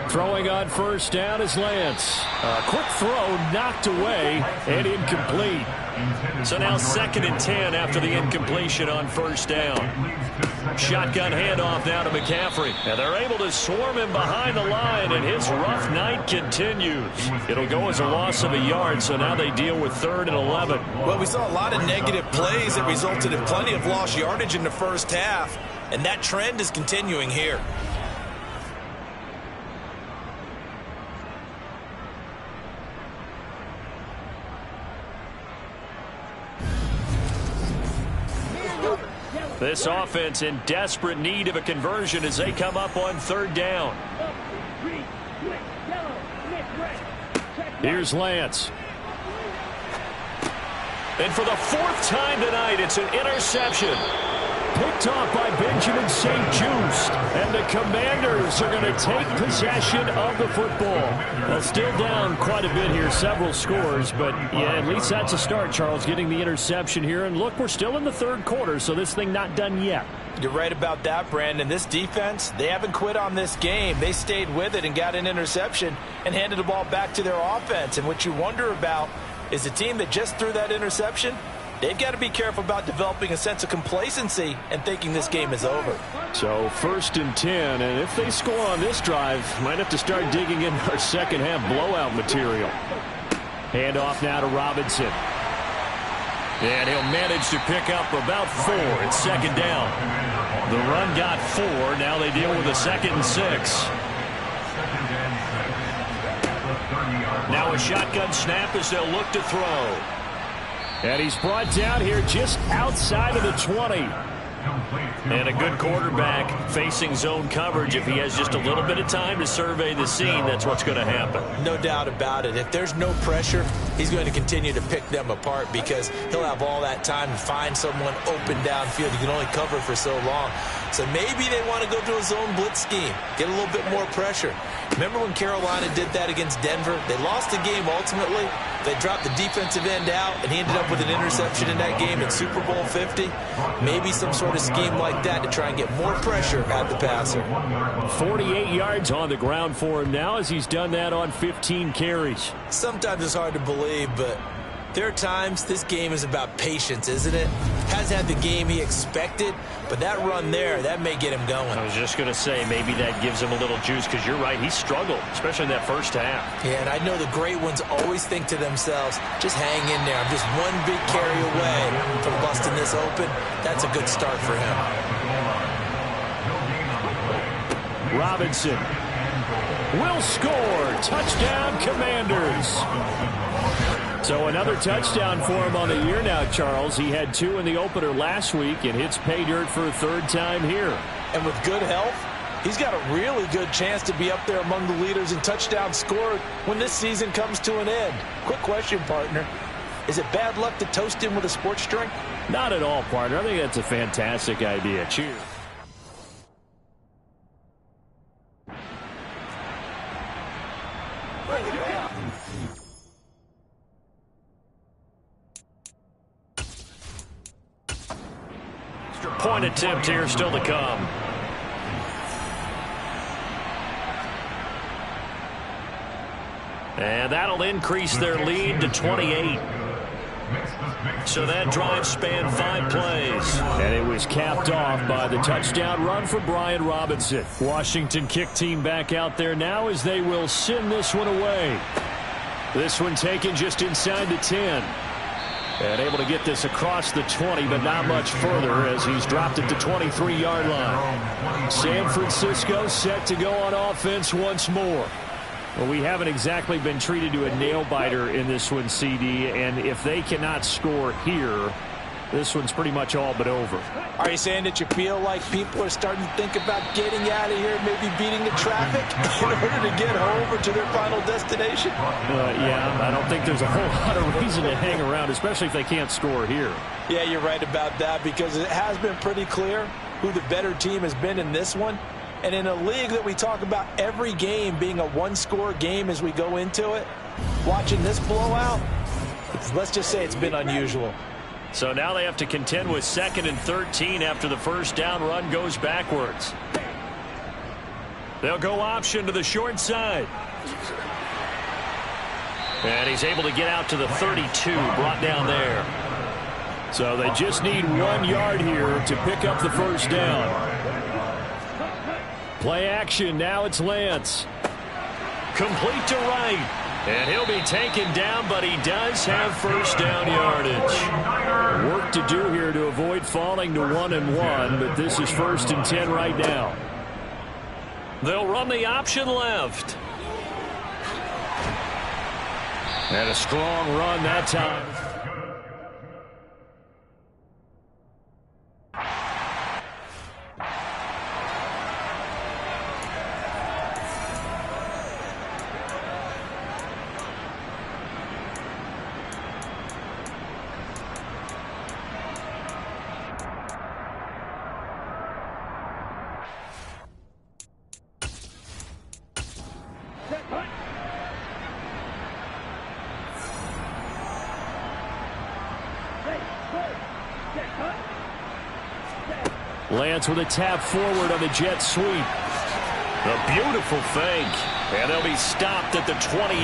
Throwing on first down is Lance. A quick throw knocked away and incomplete. So now 2nd and 10 after the incompletion on first down. Shotgun handoff now to McCaffrey. And they're able to swarm him behind the line, and his rough night continues. It'll go as a loss of a yard, so now they deal with 3rd and 11. Well, we saw a lot of negative plays that resulted in plenty of lost yardage in the first half, and that trend is continuing here. This offense in desperate need of a conversion as they come up on 3rd down. Here's Lance. And for the 4th time tonight, it's an interception. Picked off by Benjamin St-Juste. And the Commanders are going to take possession of the football. Well, still down quite a bit here, several scores. But, yeah, at least that's a start, Charles, getting the interception here. And, look, we're still in the 3rd quarter, so this thing not done yet. You're right about that, Brandon. This defense, they haven't quit on this game. They stayed with it and got an interception and handed the ball back to their offense. And what you wonder about is the team that just threw that interception, they've got to be careful about developing a sense of complacency and thinking this game is over. So 1st and 10, and if they score on this drive, might have to start digging in our second half blowout material. Handoff now to Robinson. And he'll manage to pick up about 4 at 2nd down. The run got 4. Now they deal with a 2nd and 6. Now a shotgun snap as they'll look to throw. And he's brought down here just outside of the 20. And a good quarterback facing zone coverage. If he has just a little bit of time to survey the scene, that's what's going to happen. No doubt about it. If there's no pressure, he's going to continue to pick them apart because he'll have all that time to find someone open downfield. He can only cover for so long. So maybe they want to go to a zone blitz scheme, get a little bit more pressure. Remember when Carolina did that against Denver? They lost the game ultimately. They dropped the defensive end out, and he ended up with an interception in that game in Super Bowl 50. Maybe some sort of scheme like that to try and get more pressure at the passer. 48 yards on the ground for him now as he's done that on 15 carries. Sometimes it's hard to believe, but There are times this game is about patience, isn't it? Hasn't had the game he expected, but that run there, that may get him going. I was just going to say, maybe that gives him a little juice, because you're right, he struggled, especially in that first half. Yeah, and I know the great ones always think to themselves, just hang in there. I'm just one big carry away from busting this open. That's a good start for him. Robinson will score. Touchdown, Commanders. So another touchdown for him on the year now, Charles. He had 2 in the opener last week and hits pay dirt for a 3rd time here. And with good health, he's got a really good chance to be up there among the leaders in touchdowns scored when this season comes to an end. Quick question, partner. Is it bad luck to toast him with a sports drink? Not at all, partner. I think that's a fantastic idea. Cheers. Point attempt here still to come. And that'll increase their lead to 28. So that drive spanned 5 plays. And it was capped off by the touchdown run for Brian Robinson. Washington kick team back out there now as they will send this one away. This one taken just inside the 10. And able to get this across the 20, but not much further as he's dropped it to 23-yard line. San Francisco set to go on offense once more. Well, we haven't exactly been treated to a nail-biter in this one, CD, and if they cannot score here, this one's pretty much all but over. Are you saying that you feel like people are starting to think about getting out of here, maybe beating the traffic in order to get home or to their final destination? Yeah, I don't think there's a whole lot of reason to hang around, especially if they can't score here. Yeah, you're right about that, because it has been pretty clear who the better team has been in this one. And in a league that we talk about every game being a one-score game as we go into it, watching this blowout, let's just say it's been unusual. So now they have to contend with 2nd and 13 after the first down run goes backwards. They'll go option to the short side. And he's able to get out to the 32, brought down there. So they just need 1 yard here to pick up the first down. Play action, now it's Lance. Complete to right. And he'll be taken down, but he does have first down yardage. Work to do here to avoid falling to 1-1, but this is 1st and 10 right now. They'll run the option left. And a strong run that time. Lance with a tap forward on the jet sweep. A beautiful fake. And they'll be stopped at the 28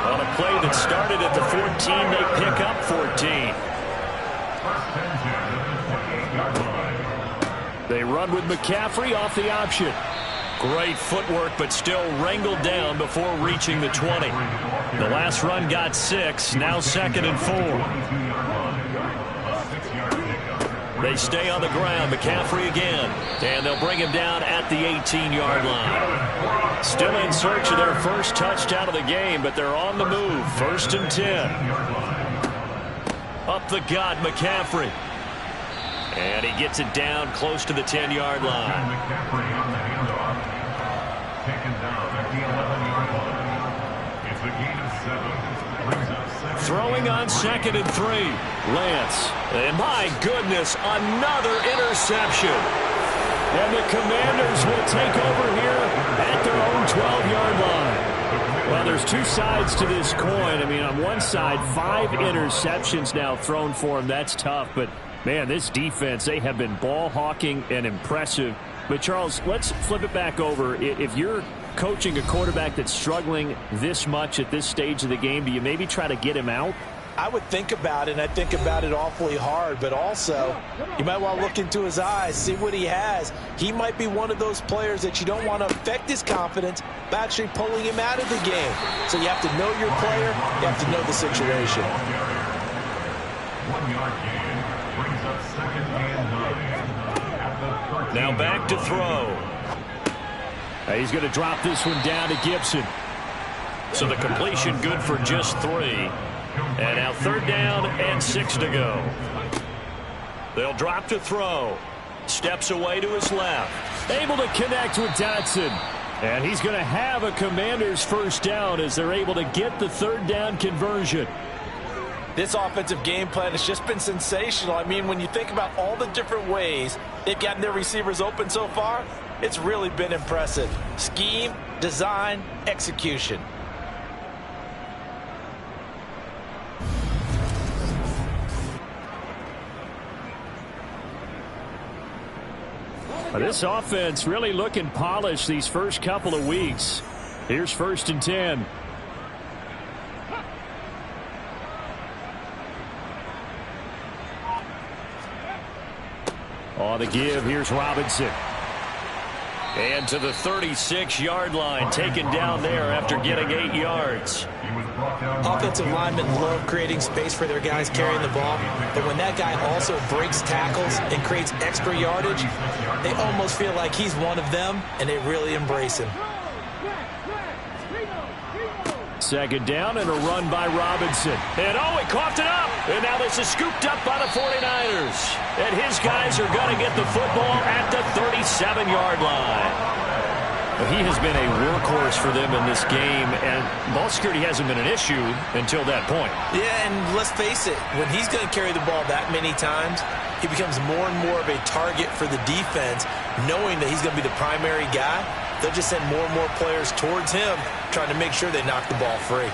on a play that started at the 14. They pick up 14. They run with McCaffrey off the option. Great footwork, but still wrangled down before reaching the 20. The last run got 6, now 2nd and 4. They stay on the ground. McCaffrey again. And they'll bring him down at the 18-yard line. Still in search of their first touchdown of the game, but they're on the move. 1st and 10. Up the gut, McCaffrey. And he gets it down close to the 10-yard line. McCaffrey on the handoff. Taken down at the 11-yard line. It's a gain of 7. Brings up 7. Throwing on 2nd and 3. Lance. And my goodness, another interception. And the Commanders will take over here at their own 12-yard line. Well, there's 2 sides to this coin. I mean, on one side, 5 interceptions now thrown for him. That's tough. But, man, this defense, they have been ball hawking and impressive. But, Charles, let's flip it back over. If you're coaching a quarterback that's struggling this much at this stage of the game, do you maybe try to get him out? I would think about it, and I think about it awfully hard, but also you might want to look into his eyes, see what he has. He might be one of those players that you don't want to affect his confidence by actually pulling him out of the game. So you have to know your player, you have to know the situation. 1 yard gain brings up 2nd and 9 at the 13. Now back to throw. He's going to drop this one down to Gibson. So the completion good for just 3. And now 3rd down and 6 to go. They'll drop to throw. Steps away to his left. Able to connect with Dotson. And he's going to have a Commanders 1st down as they're able to get the 3rd down conversion. This offensive game plan has just been sensational. I mean, when you think about all the different ways they've gotten their receivers open so far, it's really been impressive. Scheme, design, execution. This offense really looking polished these first couple of weeks. Here's 1st and 10. On the give, here's Robinson. And to the 36-yard line, taken down there after getting 8 yards. Offensive linemen love creating space for their guys carrying the ball, but when that guy also breaks tackles and creates extra yardage, they almost feel like he's one of them, and they really embrace him. 2nd down and a run by Robinson. And he coughed it up. And now this is scooped up by the 49ers. And his guys are going to get the football at the 37-yard line. Well, he has been a workhorse for them in this game, and ball security hasn't been an issue until that point. Yeah, and let's face it, when he's going to carry the ball that many times, he becomes more and more of a target for the defense, knowing that he's going to be the primary guy. They'll just send more and more players towards him, trying to make sure they knock the ball free.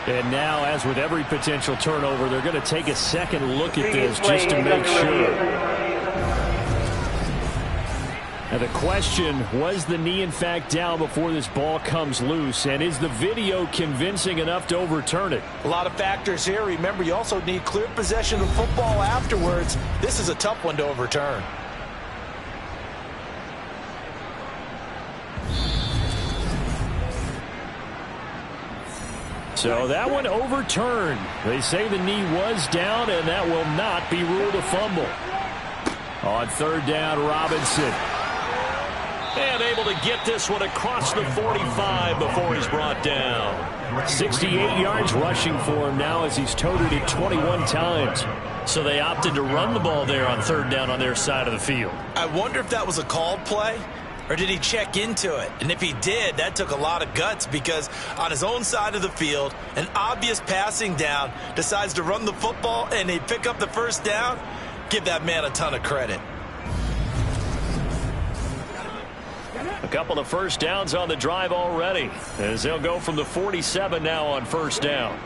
And now, as with every potential turnover, they're going to take a second look at this just to make sure. Now the question, was the knee in fact down before this ball comes loose? And is the video convincing enough to overturn it? A lot of factors here. Remember, you also need clear possession of football afterwards. This is a tough one to overturn. So that one overturned. They say the knee was down, and that will not be ruled a fumble. On 3rd down, Robinson. And able to get this one across the 45 before he's brought down. 68 yards rushing for him now as he's toted it 21 times. So they opted to run the ball there on 3rd down on their side of the field. I wonder if that was a called play, or did he check into it? And if he did, that took a lot of guts, because on his own side of the field, an obvious passing down, decides to run the football and they pick up the 1st down. Give that man a ton of credit. A couple of 1st downs on the drive already, as they'll go from the 47 now on 1st down.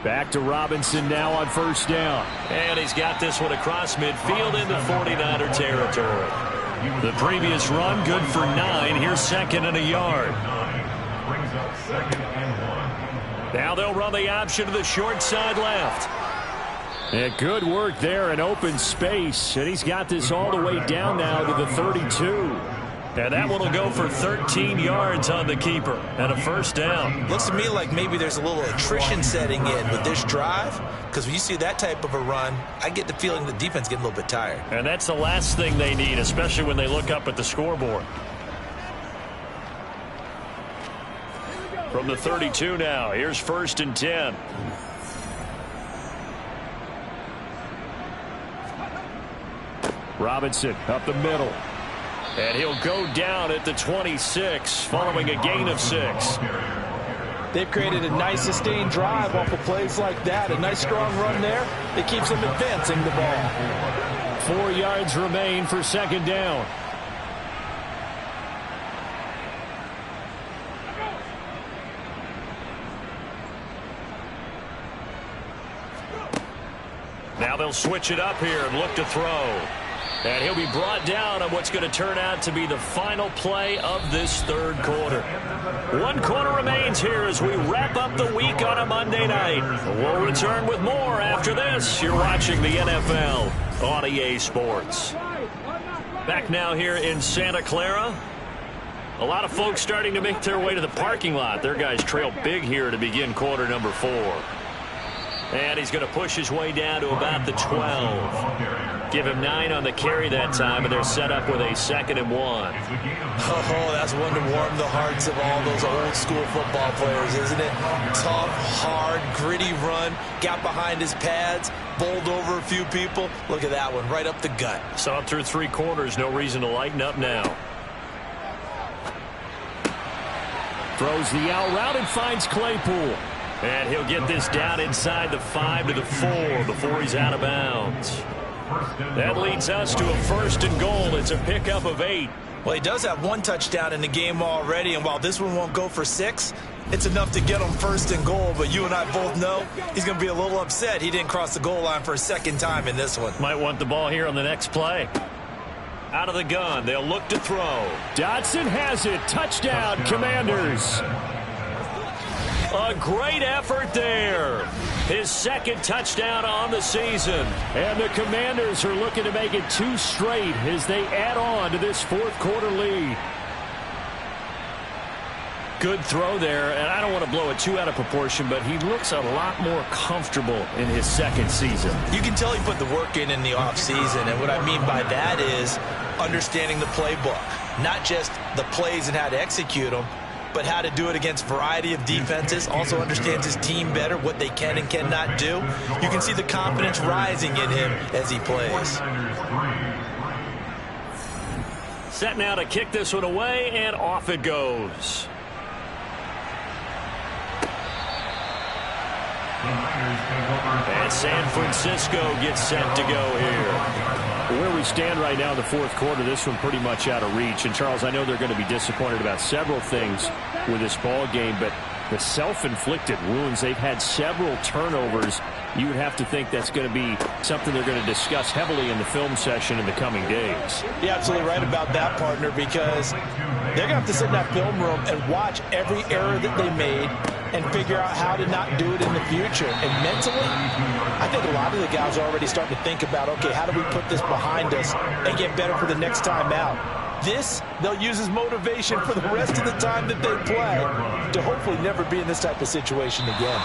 Back to Robinson now on 1st down. And he's got this one across midfield into 49er territory. The previous run good for 9. Here's 2nd and a yard. Brings up 2nd and 1. Now they'll run the option to the short side left. Yeah, good work there in open space. And he's got this all the way down now to the 32. And that one will go for 13 yards on the keeper and a 1st down. Looks to me like maybe there's a little attrition setting in with this drive, because when you see that type of a run, I get the feeling the defense getting a little bit tired. And that's the last thing they need, especially when they look up at the scoreboard. From the 32 now, here's 1st and 10. Robinson up the middle. And he'll go down at the 26 following a gain of 6. They've created a nice sustained drive off of plays like that. A nice strong run there. It keeps them advancing the ball. 4 yards remain for 2nd down. Now they'll switch it up here and look to throw. And he'll be brought down on what's going to turn out to be the final play of this third quarter. 1 quarter remains here as we wrap up the week on a Monday night. We'll return with more after this. You're watching the NFL on EA Sports. Back now here in Santa Clara. A lot of folks starting to make their way to the parking lot. Their guys trail big here to begin quarter number 4. And he's going to push his way down to about the 12. Give him 9 on the carry that time, and they're set up with a 2nd and 1. Oh, that's one to warm the hearts of all those old school football players, isn't it? Tough, hard, gritty run, got behind his pads, bowled over a few people. Look at that one, right up the gut. Saw it through 3 quarters, no reason to lighten up now. Throws the out route and finds Claypool. And he'll get this down inside the 5 to the 4 before he's out of bounds. That leads us to a 1st and goal. It's a pickup of 8. Well, he does have 1 touchdown in the game already, and while this one won't go for 6, it's enough to get him 1st and goal. But you and I both know he's going to be a little upset he didn't cross the goal line for a 2nd time in this one. Might want the ball here on the next play. Out of the gun, they'll look to throw. Dotson has it. Touchdown, Commanders. A great effort there. His 2nd touchdown on the season. And the Commanders are looking to make it 2 straight as they add on to this 4th quarter lead. Good throw there, and I don't want to blow it too out of proportion, but he looks a lot more comfortable in his 2nd season. You can tell he put the work in the offseason, and what I mean by that is understanding the playbook. Not just the plays and how to execute them, but how to do it against a variety of defenses. Also understands his team better, what they can and cannot do. You can see the confidence rising in him as he plays. Set now to kick this one away, and off it goes. And San Francisco gets set to go here. Where we stand right now in the 4th quarter, this one pretty much out of reach. And, Charles, I know they're going to be disappointed about several things with this ball game, but the self-inflicted wounds, they've had several turnovers. You would have to think that's going to be something they're going to discuss heavily in the film session in the coming days. You're absolutely right about that, partner, because they're going to have to sit in that film room and watch every error that they made and figure out how to not do it in the future. And mentally, I think a lot of the guys are already starting to think about, okay, how do we put this behind us and get better for the next time out? This, they'll use as motivation for the rest of the time that they play to hopefully never be in this type of situation again.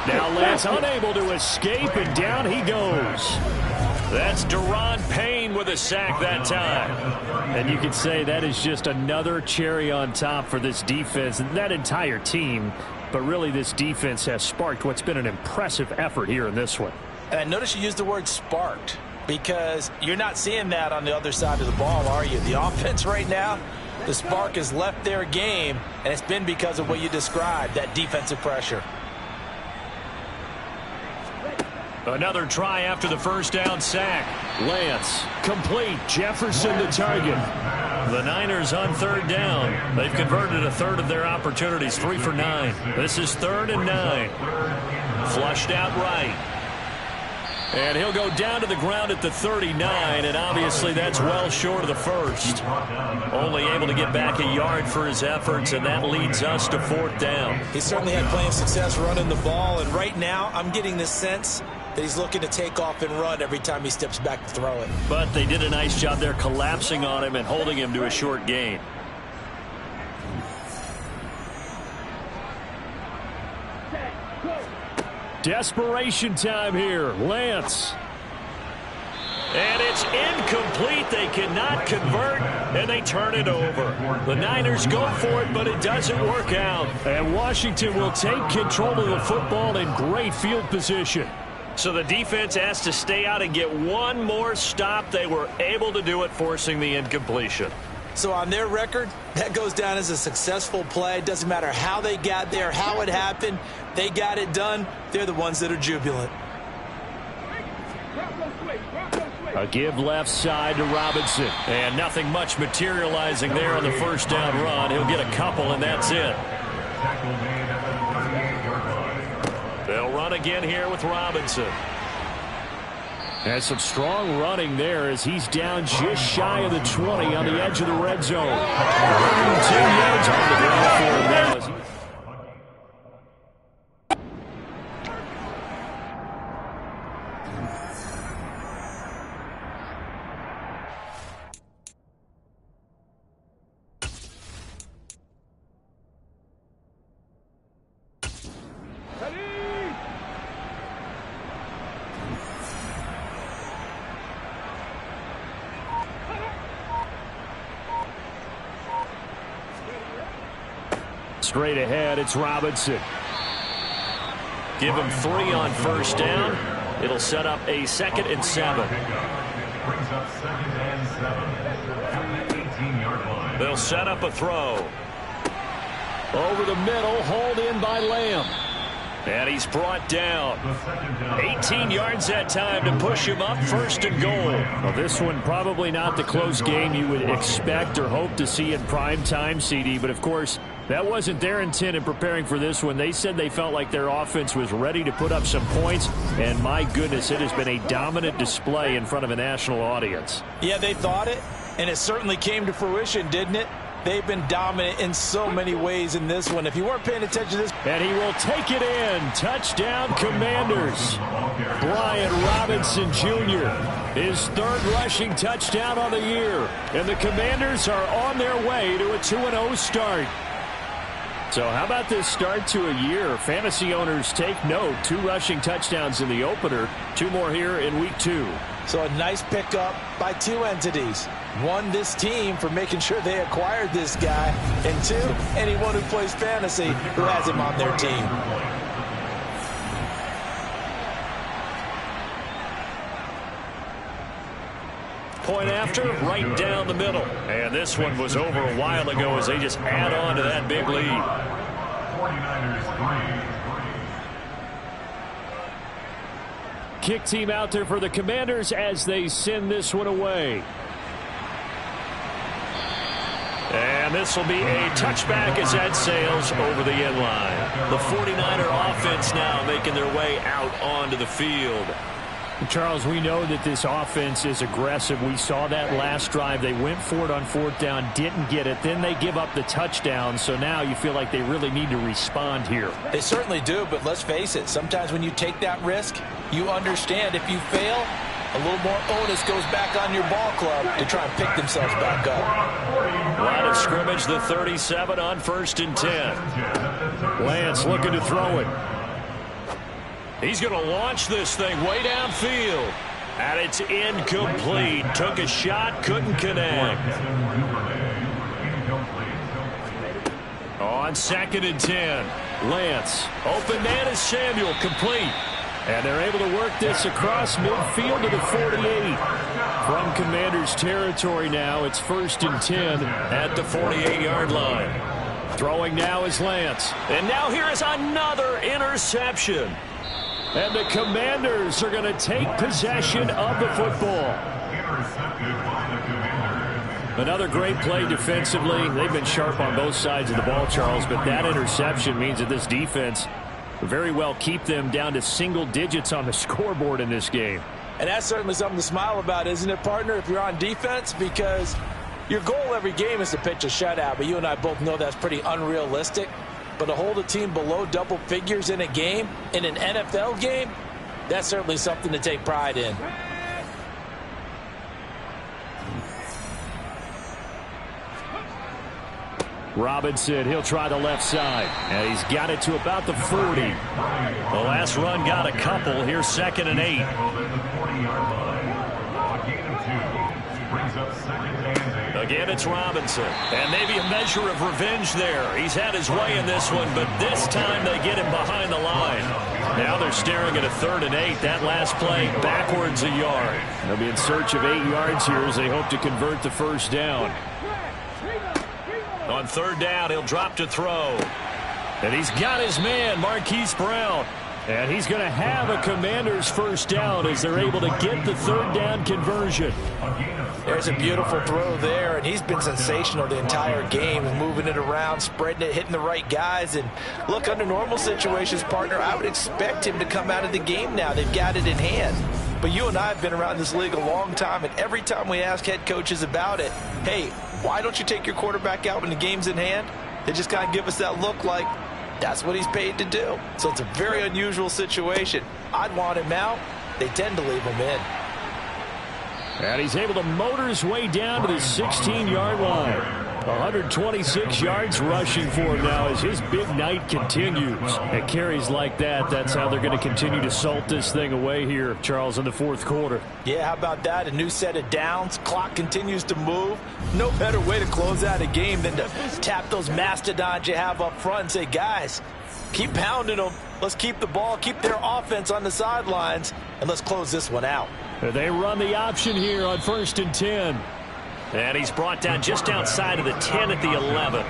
Now Lance unable to escape, and down he goes. That's Daron Payne with a sack that time. And you could say that is just another cherry on top for this defense and that entire team. But really, this defense has sparked what's been an impressive effort here in this one. And I notice you used the word sparked, because you're not seeing that on the other side of the ball, are you? The offense right now, the spark has left their game, and it's been because of what you described, that defensive pressure. Another try after the 1st down sack. Lance, complete. Jefferson the target. The Niners on 3rd down. They've converted a 1/3 of their opportunities, 3 for 9. This is 3rd and 9. Flushed out right. And he'll go down to the ground at the 39, and obviously that's well short of the 1st. Only able to get back a yard for his efforts, and that leads us to 4th down. He certainly had plenty of success running the ball, and right now I'm getting the sense that he's looking to take off and run every time he steps back to throw it. But they did a nice job there collapsing on him and holding him to a short gain. Desperation time here. Lance. And it's incomplete. They cannot convert, and they turn it over. The Niners go for it, but it doesn't work out. And Washington will take control of the football in great field position. So the defense has to stay out and get one more stop. They were able to do it, forcing the incompletion. So on their record, that goes down as a successful play. Doesn't matter how they got there, how it happened. They got it done. They're the ones that are jubilant. A give left side to Robinson. And nothing much materializing there on the 1st down run. He'll get a couple, and that's it. They'll run again here with Robinson. And some strong running there as he's down just shy of the 20 on the edge of the red zone. 10 yards on the ground for him now. Straight ahead, it's Robinson. Give him 3 on first down. It'll set up a 2nd and 7. Brings up 2nd and 7 at the 18-yard line. They'll set up a throw. Over the middle, hauled in by Lamb. And he's brought down. 18 yards that time to push him up, 1st and goal. Well, this one probably not the close game you would expect or hope to see in prime time, CD. But, of course, that wasn't their intent in preparing for this one. They said they felt like their offense was ready to put up some points. And, my goodness, it has been a dominant display in front of a national audience. Yeah, they thought it, and it certainly came to fruition, didn't it? They've been dominant in so many ways in this one. If you weren't paying attention to this. And he will take it in. Touchdown, Commanders. Brian Robinson Jr. His 3rd rushing touchdown on the year. And the Commanders are on their way to a 2-0 start. So how about this start to a year? Fantasy owners take note. 2 rushing touchdowns in the opener. 2 more here in week 2. So a nice pickup by 2 entities. 1, this team for making sure they acquired this guy. And 2, anyone who plays fantasy who has him on their team. Point after, right down the middle. And this one was over a while ago as they just add on to that big lead. 49ers 3. Kick team out there for the Commanders as they send this one away. And this will be a touchback as that sails over the end line. The 49er offense now making their way out onto the field. Charles, we know that this offense is aggressive. We saw that last drive. They went for it on 4th down, didn't get it. Then they give up the touchdown. So now you feel like they really need to respond here. They certainly do, but let's face it. Sometimes when you take that risk, you understand if you fail, a little more onus goes back on your ball club to try and pick themselves back up. Line of scrimmage, the 37 on 1st and 10. Lance looking to throw it. He's going to launch this thing way downfield. And it's incomplete. Took a shot, couldn't connect. On 2nd and 10. Lance. Open man is Samuel. Complete. And they're able to work this across midfield to the 48. From Commanders territory now, it's 1st and 10 at the 48-yard line. Throwing now is Lance. And now here is another interception. And the Commanders are going to take possession of the football. Another great play defensively. They've been sharp on both sides of the ball, Charles, but that interception means that this defense very well keep them down to single digits on the scoreboard in this game. And that's certainly something to smile about, isn't it, partner, if you're on defense? Because your goal every game is to pitch a shutout, but you and I both know that's pretty unrealistic. But to hold a team below double figures in a game, in an NFL game, that's certainly something to take pride in. Robinson, he'll try the left side. And he's got it to about the 40. The last run got a couple. Here's 2nd and 8. Again, it's Robinson. And maybe a measure of revenge there. He's had his way in this one, but this time they get him behind the line. Now they're staring at a 3rd and 8. That last play backwards a yard. They'll be in search of 8 yards here as they hope to convert the 1st down. On 3rd down, he'll drop to throw. And he's got his man, Marquise Brown. And he's going to have a Commanders 1st down as they're able to get the 3rd down conversion. There's a beautiful throw there, and he's been sensational the entire game, moving it around, spreading it, hitting the right guys. And look, under normal situations, partner, I would expect him to come out of the game now. They've got it in hand. But you and I have been around this league a long time, and every time we ask head coaches about it, hey, why don't you take your quarterback out when the game's in hand? They just kind of give us that look like that's what he's paid to do. So it's a very unusual situation. I'd want him out. They tend to leave him in. And he's able to motor his way down to the 16-yard line. 126 yards rushing for him now as his big night continues. At carries like that, that's how they're going to continue to salt this thing away here, Charles, in the fourth quarter. Yeah, how about that? A new set of downs. Clock continues to move. No better way to close out a game than to tap those mastodons you have up front and say, guys, keep pounding them. Let's keep the ball, keep their offense on the sidelines, and let's close this one out. They run the option here on 1st and 10. And he's brought down just outside of the 10 at the 11.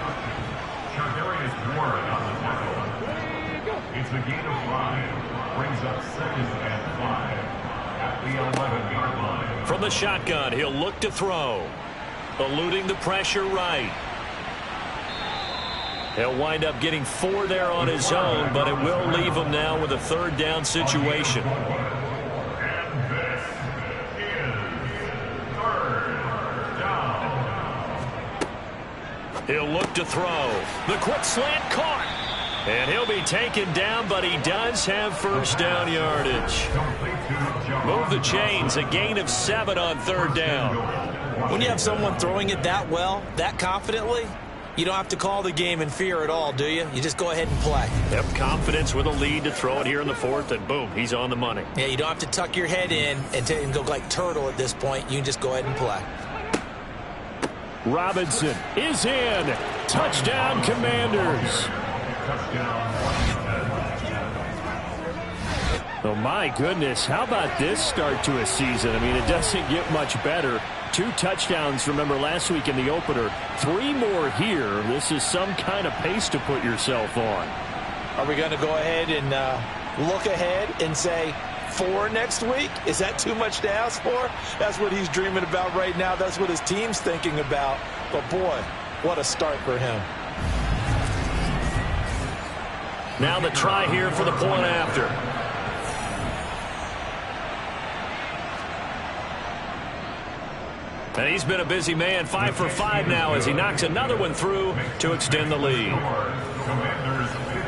Chargarius Ward on the tackle. It's a gain of 5. Brings up 2nd and 5 at the 11-yard line. From the shotgun, he'll look to throw. Eluding the pressure right. He'll wind up getting 4 there on his own, but it will leave him now with a 3rd down situation. He'll look to throw. The quick slant caught. And he'll be taken down, but he does have 1st down yardage. Move the chains, a gain of 7 on 3rd down. When you have someone throwing it that well, that confidently, you don't have to call the game in fear at all, do you? You just go ahead and play. Yep, confidence with a lead to throw it here in the 4th, and boom, he's on the money. Yeah, you don't have to tuck your head in and go like turtle at this point. You can just go ahead and play. Robinson is in. Touchdown, Commanders. Oh, my goodness. How about this start to a season? I mean, it doesn't get much better. 2 touchdowns, remember, last week in the opener. 3 more here. This is some kind of pace to put yourself on. Are we going to go ahead and look ahead and say 4 next week? Is that too much to ask for? That's what he's dreaming about right now. That's what his team's thinking about. But, boy, what a start for him. Now the try here for the point after. And he's been a busy man, 5 for 5 now as he knocks another one through to extend the lead.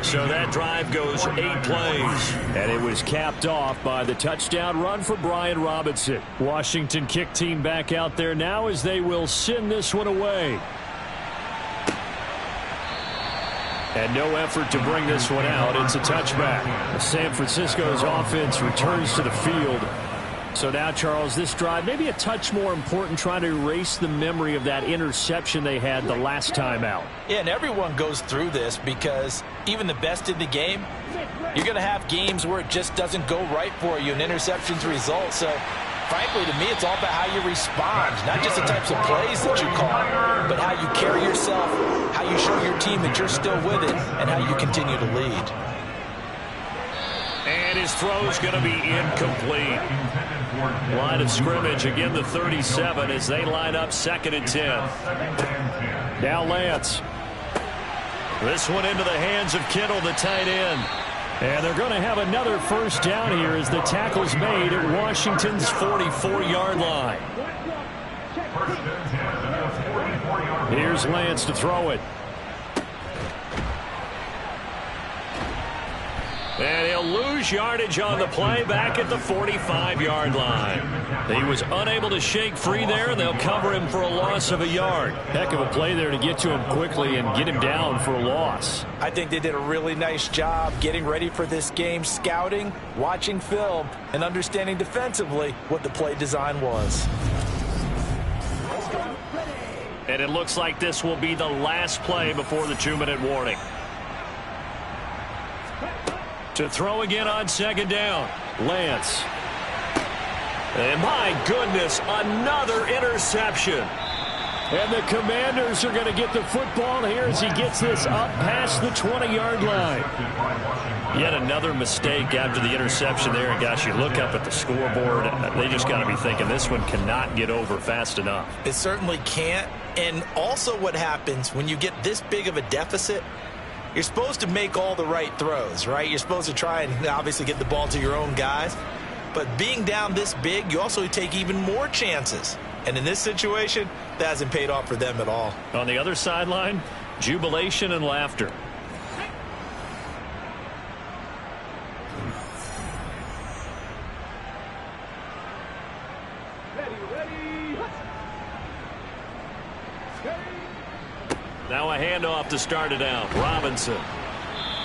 So that drive goes 8 plays. And it was capped off by the touchdown run for Brian Robinson. Washington kick team back out there now as they will send this one away. And no effort to bring this one out. It's a touchback. San Francisco's offense returns to the field. So now, Charles, this drive maybe a touch more important, trying to erase the memory of that interception they had the last time out. Yeah, and everyone goes through this because even the best in the game, you're going to have games where it just doesn't go right for you and interceptions result. So, frankly, to me, it's all about how you respond, not just the types of plays that you call, but how you carry yourself, how you show your team that you're still with it, and how you continue to lead. And his throw's going to be incomplete. Line of scrimmage, again the 37 as they line up 2nd and 10. Now Lance. This one into the hands of Kittle, the tight end. And they're going to have another 1st down here as the tackle's made at Washington's 44-yard line. Here's Lance to throw it. And he'll lose yardage on the play back at the 45-yard line. He was unable to shake free there, and they'll cover him for a loss of a yard. Heck of a play there to get to him quickly and get him down for a loss. I think they did a really nice job getting ready for this game, scouting, watching film, and understanding defensively what the play design was. And it looks like this will be the last play before the 2-minute warning. To throw again on 2nd down. Lance. And my goodness, another interception. And the Commanders are going to get the football here as he gets this up past the 20-yard line. Yet another mistake after the interception there. And gosh, you look up at the scoreboard, they just got to be thinking this one cannot get over fast enough. It certainly can't. And also what happens when you get this big of a deficit, you're supposed to make all the right throws, right? You're supposed to try and obviously get the ball to your own guys. But being down this big, you also take even more chances. And in this situation, that hasn't paid off for them at all. On the other sideline, jubilation and laughter. Now a handoff to start it out. Robinson.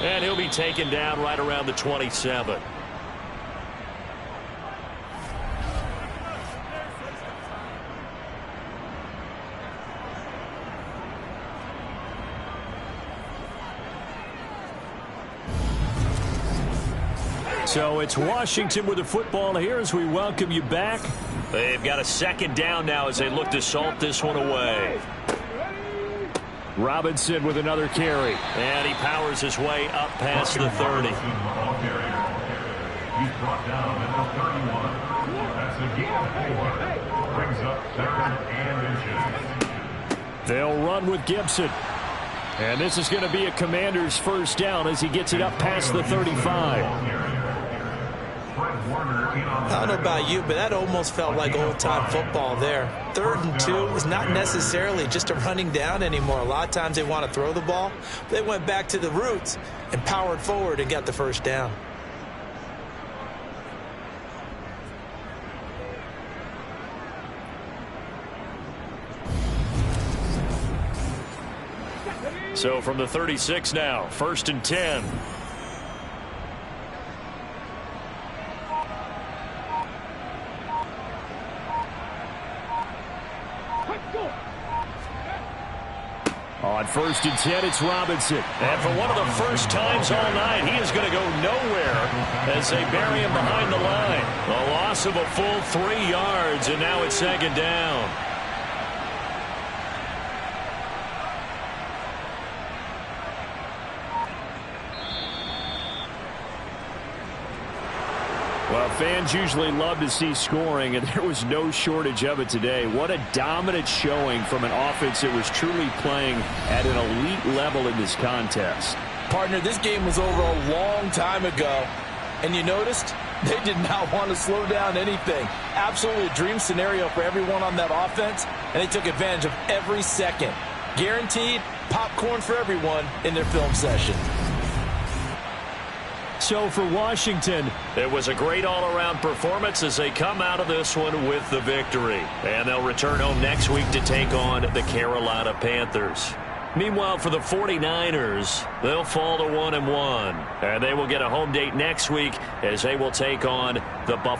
And he'll be taken down right around the 27. So it's Washington with the football here as we welcome you back. They've got a second down now as they look to salt this one away. Robinson with another carry. And he powers his way up past the 30. He's brought down at the 31. That's a gain of 4. Brings up 3rd and inches. They'll run with Gibson. And this is going to be a Commander's first down as he gets it up past the 35. I don't know about you, but that almost felt like old-time football there. 3rd and 2 is not necessarily just a running down anymore. A lot of times they want to throw the ball. They went back to the roots and powered forward and got the first down. So from the 36 now, 1st and 10. On 1st and 10, it's Robinson. And for one of the first times all night, he is going to go nowhere as they bury him behind the line. A loss of a full 3 yards, and now it's 2nd down. Well, fans usually love to see scoring, and there was no shortage of it today. What a dominant showing from an offense that was truly playing at an elite level in this contest. Partner, this game was over a long time ago, and you noticed they did not want to slow down anything. Absolutely a dream scenario for everyone on that offense, and they took advantage of every second. Guaranteed popcorn for everyone in their film session. So for Washington, it was a great all-around performance as they come out of this one with the victory. And they'll return home next week to take on the Carolina Panthers. Meanwhile, for the 49ers, they'll fall to 1-1. And they will get a home date next week as they will take on the Buffalo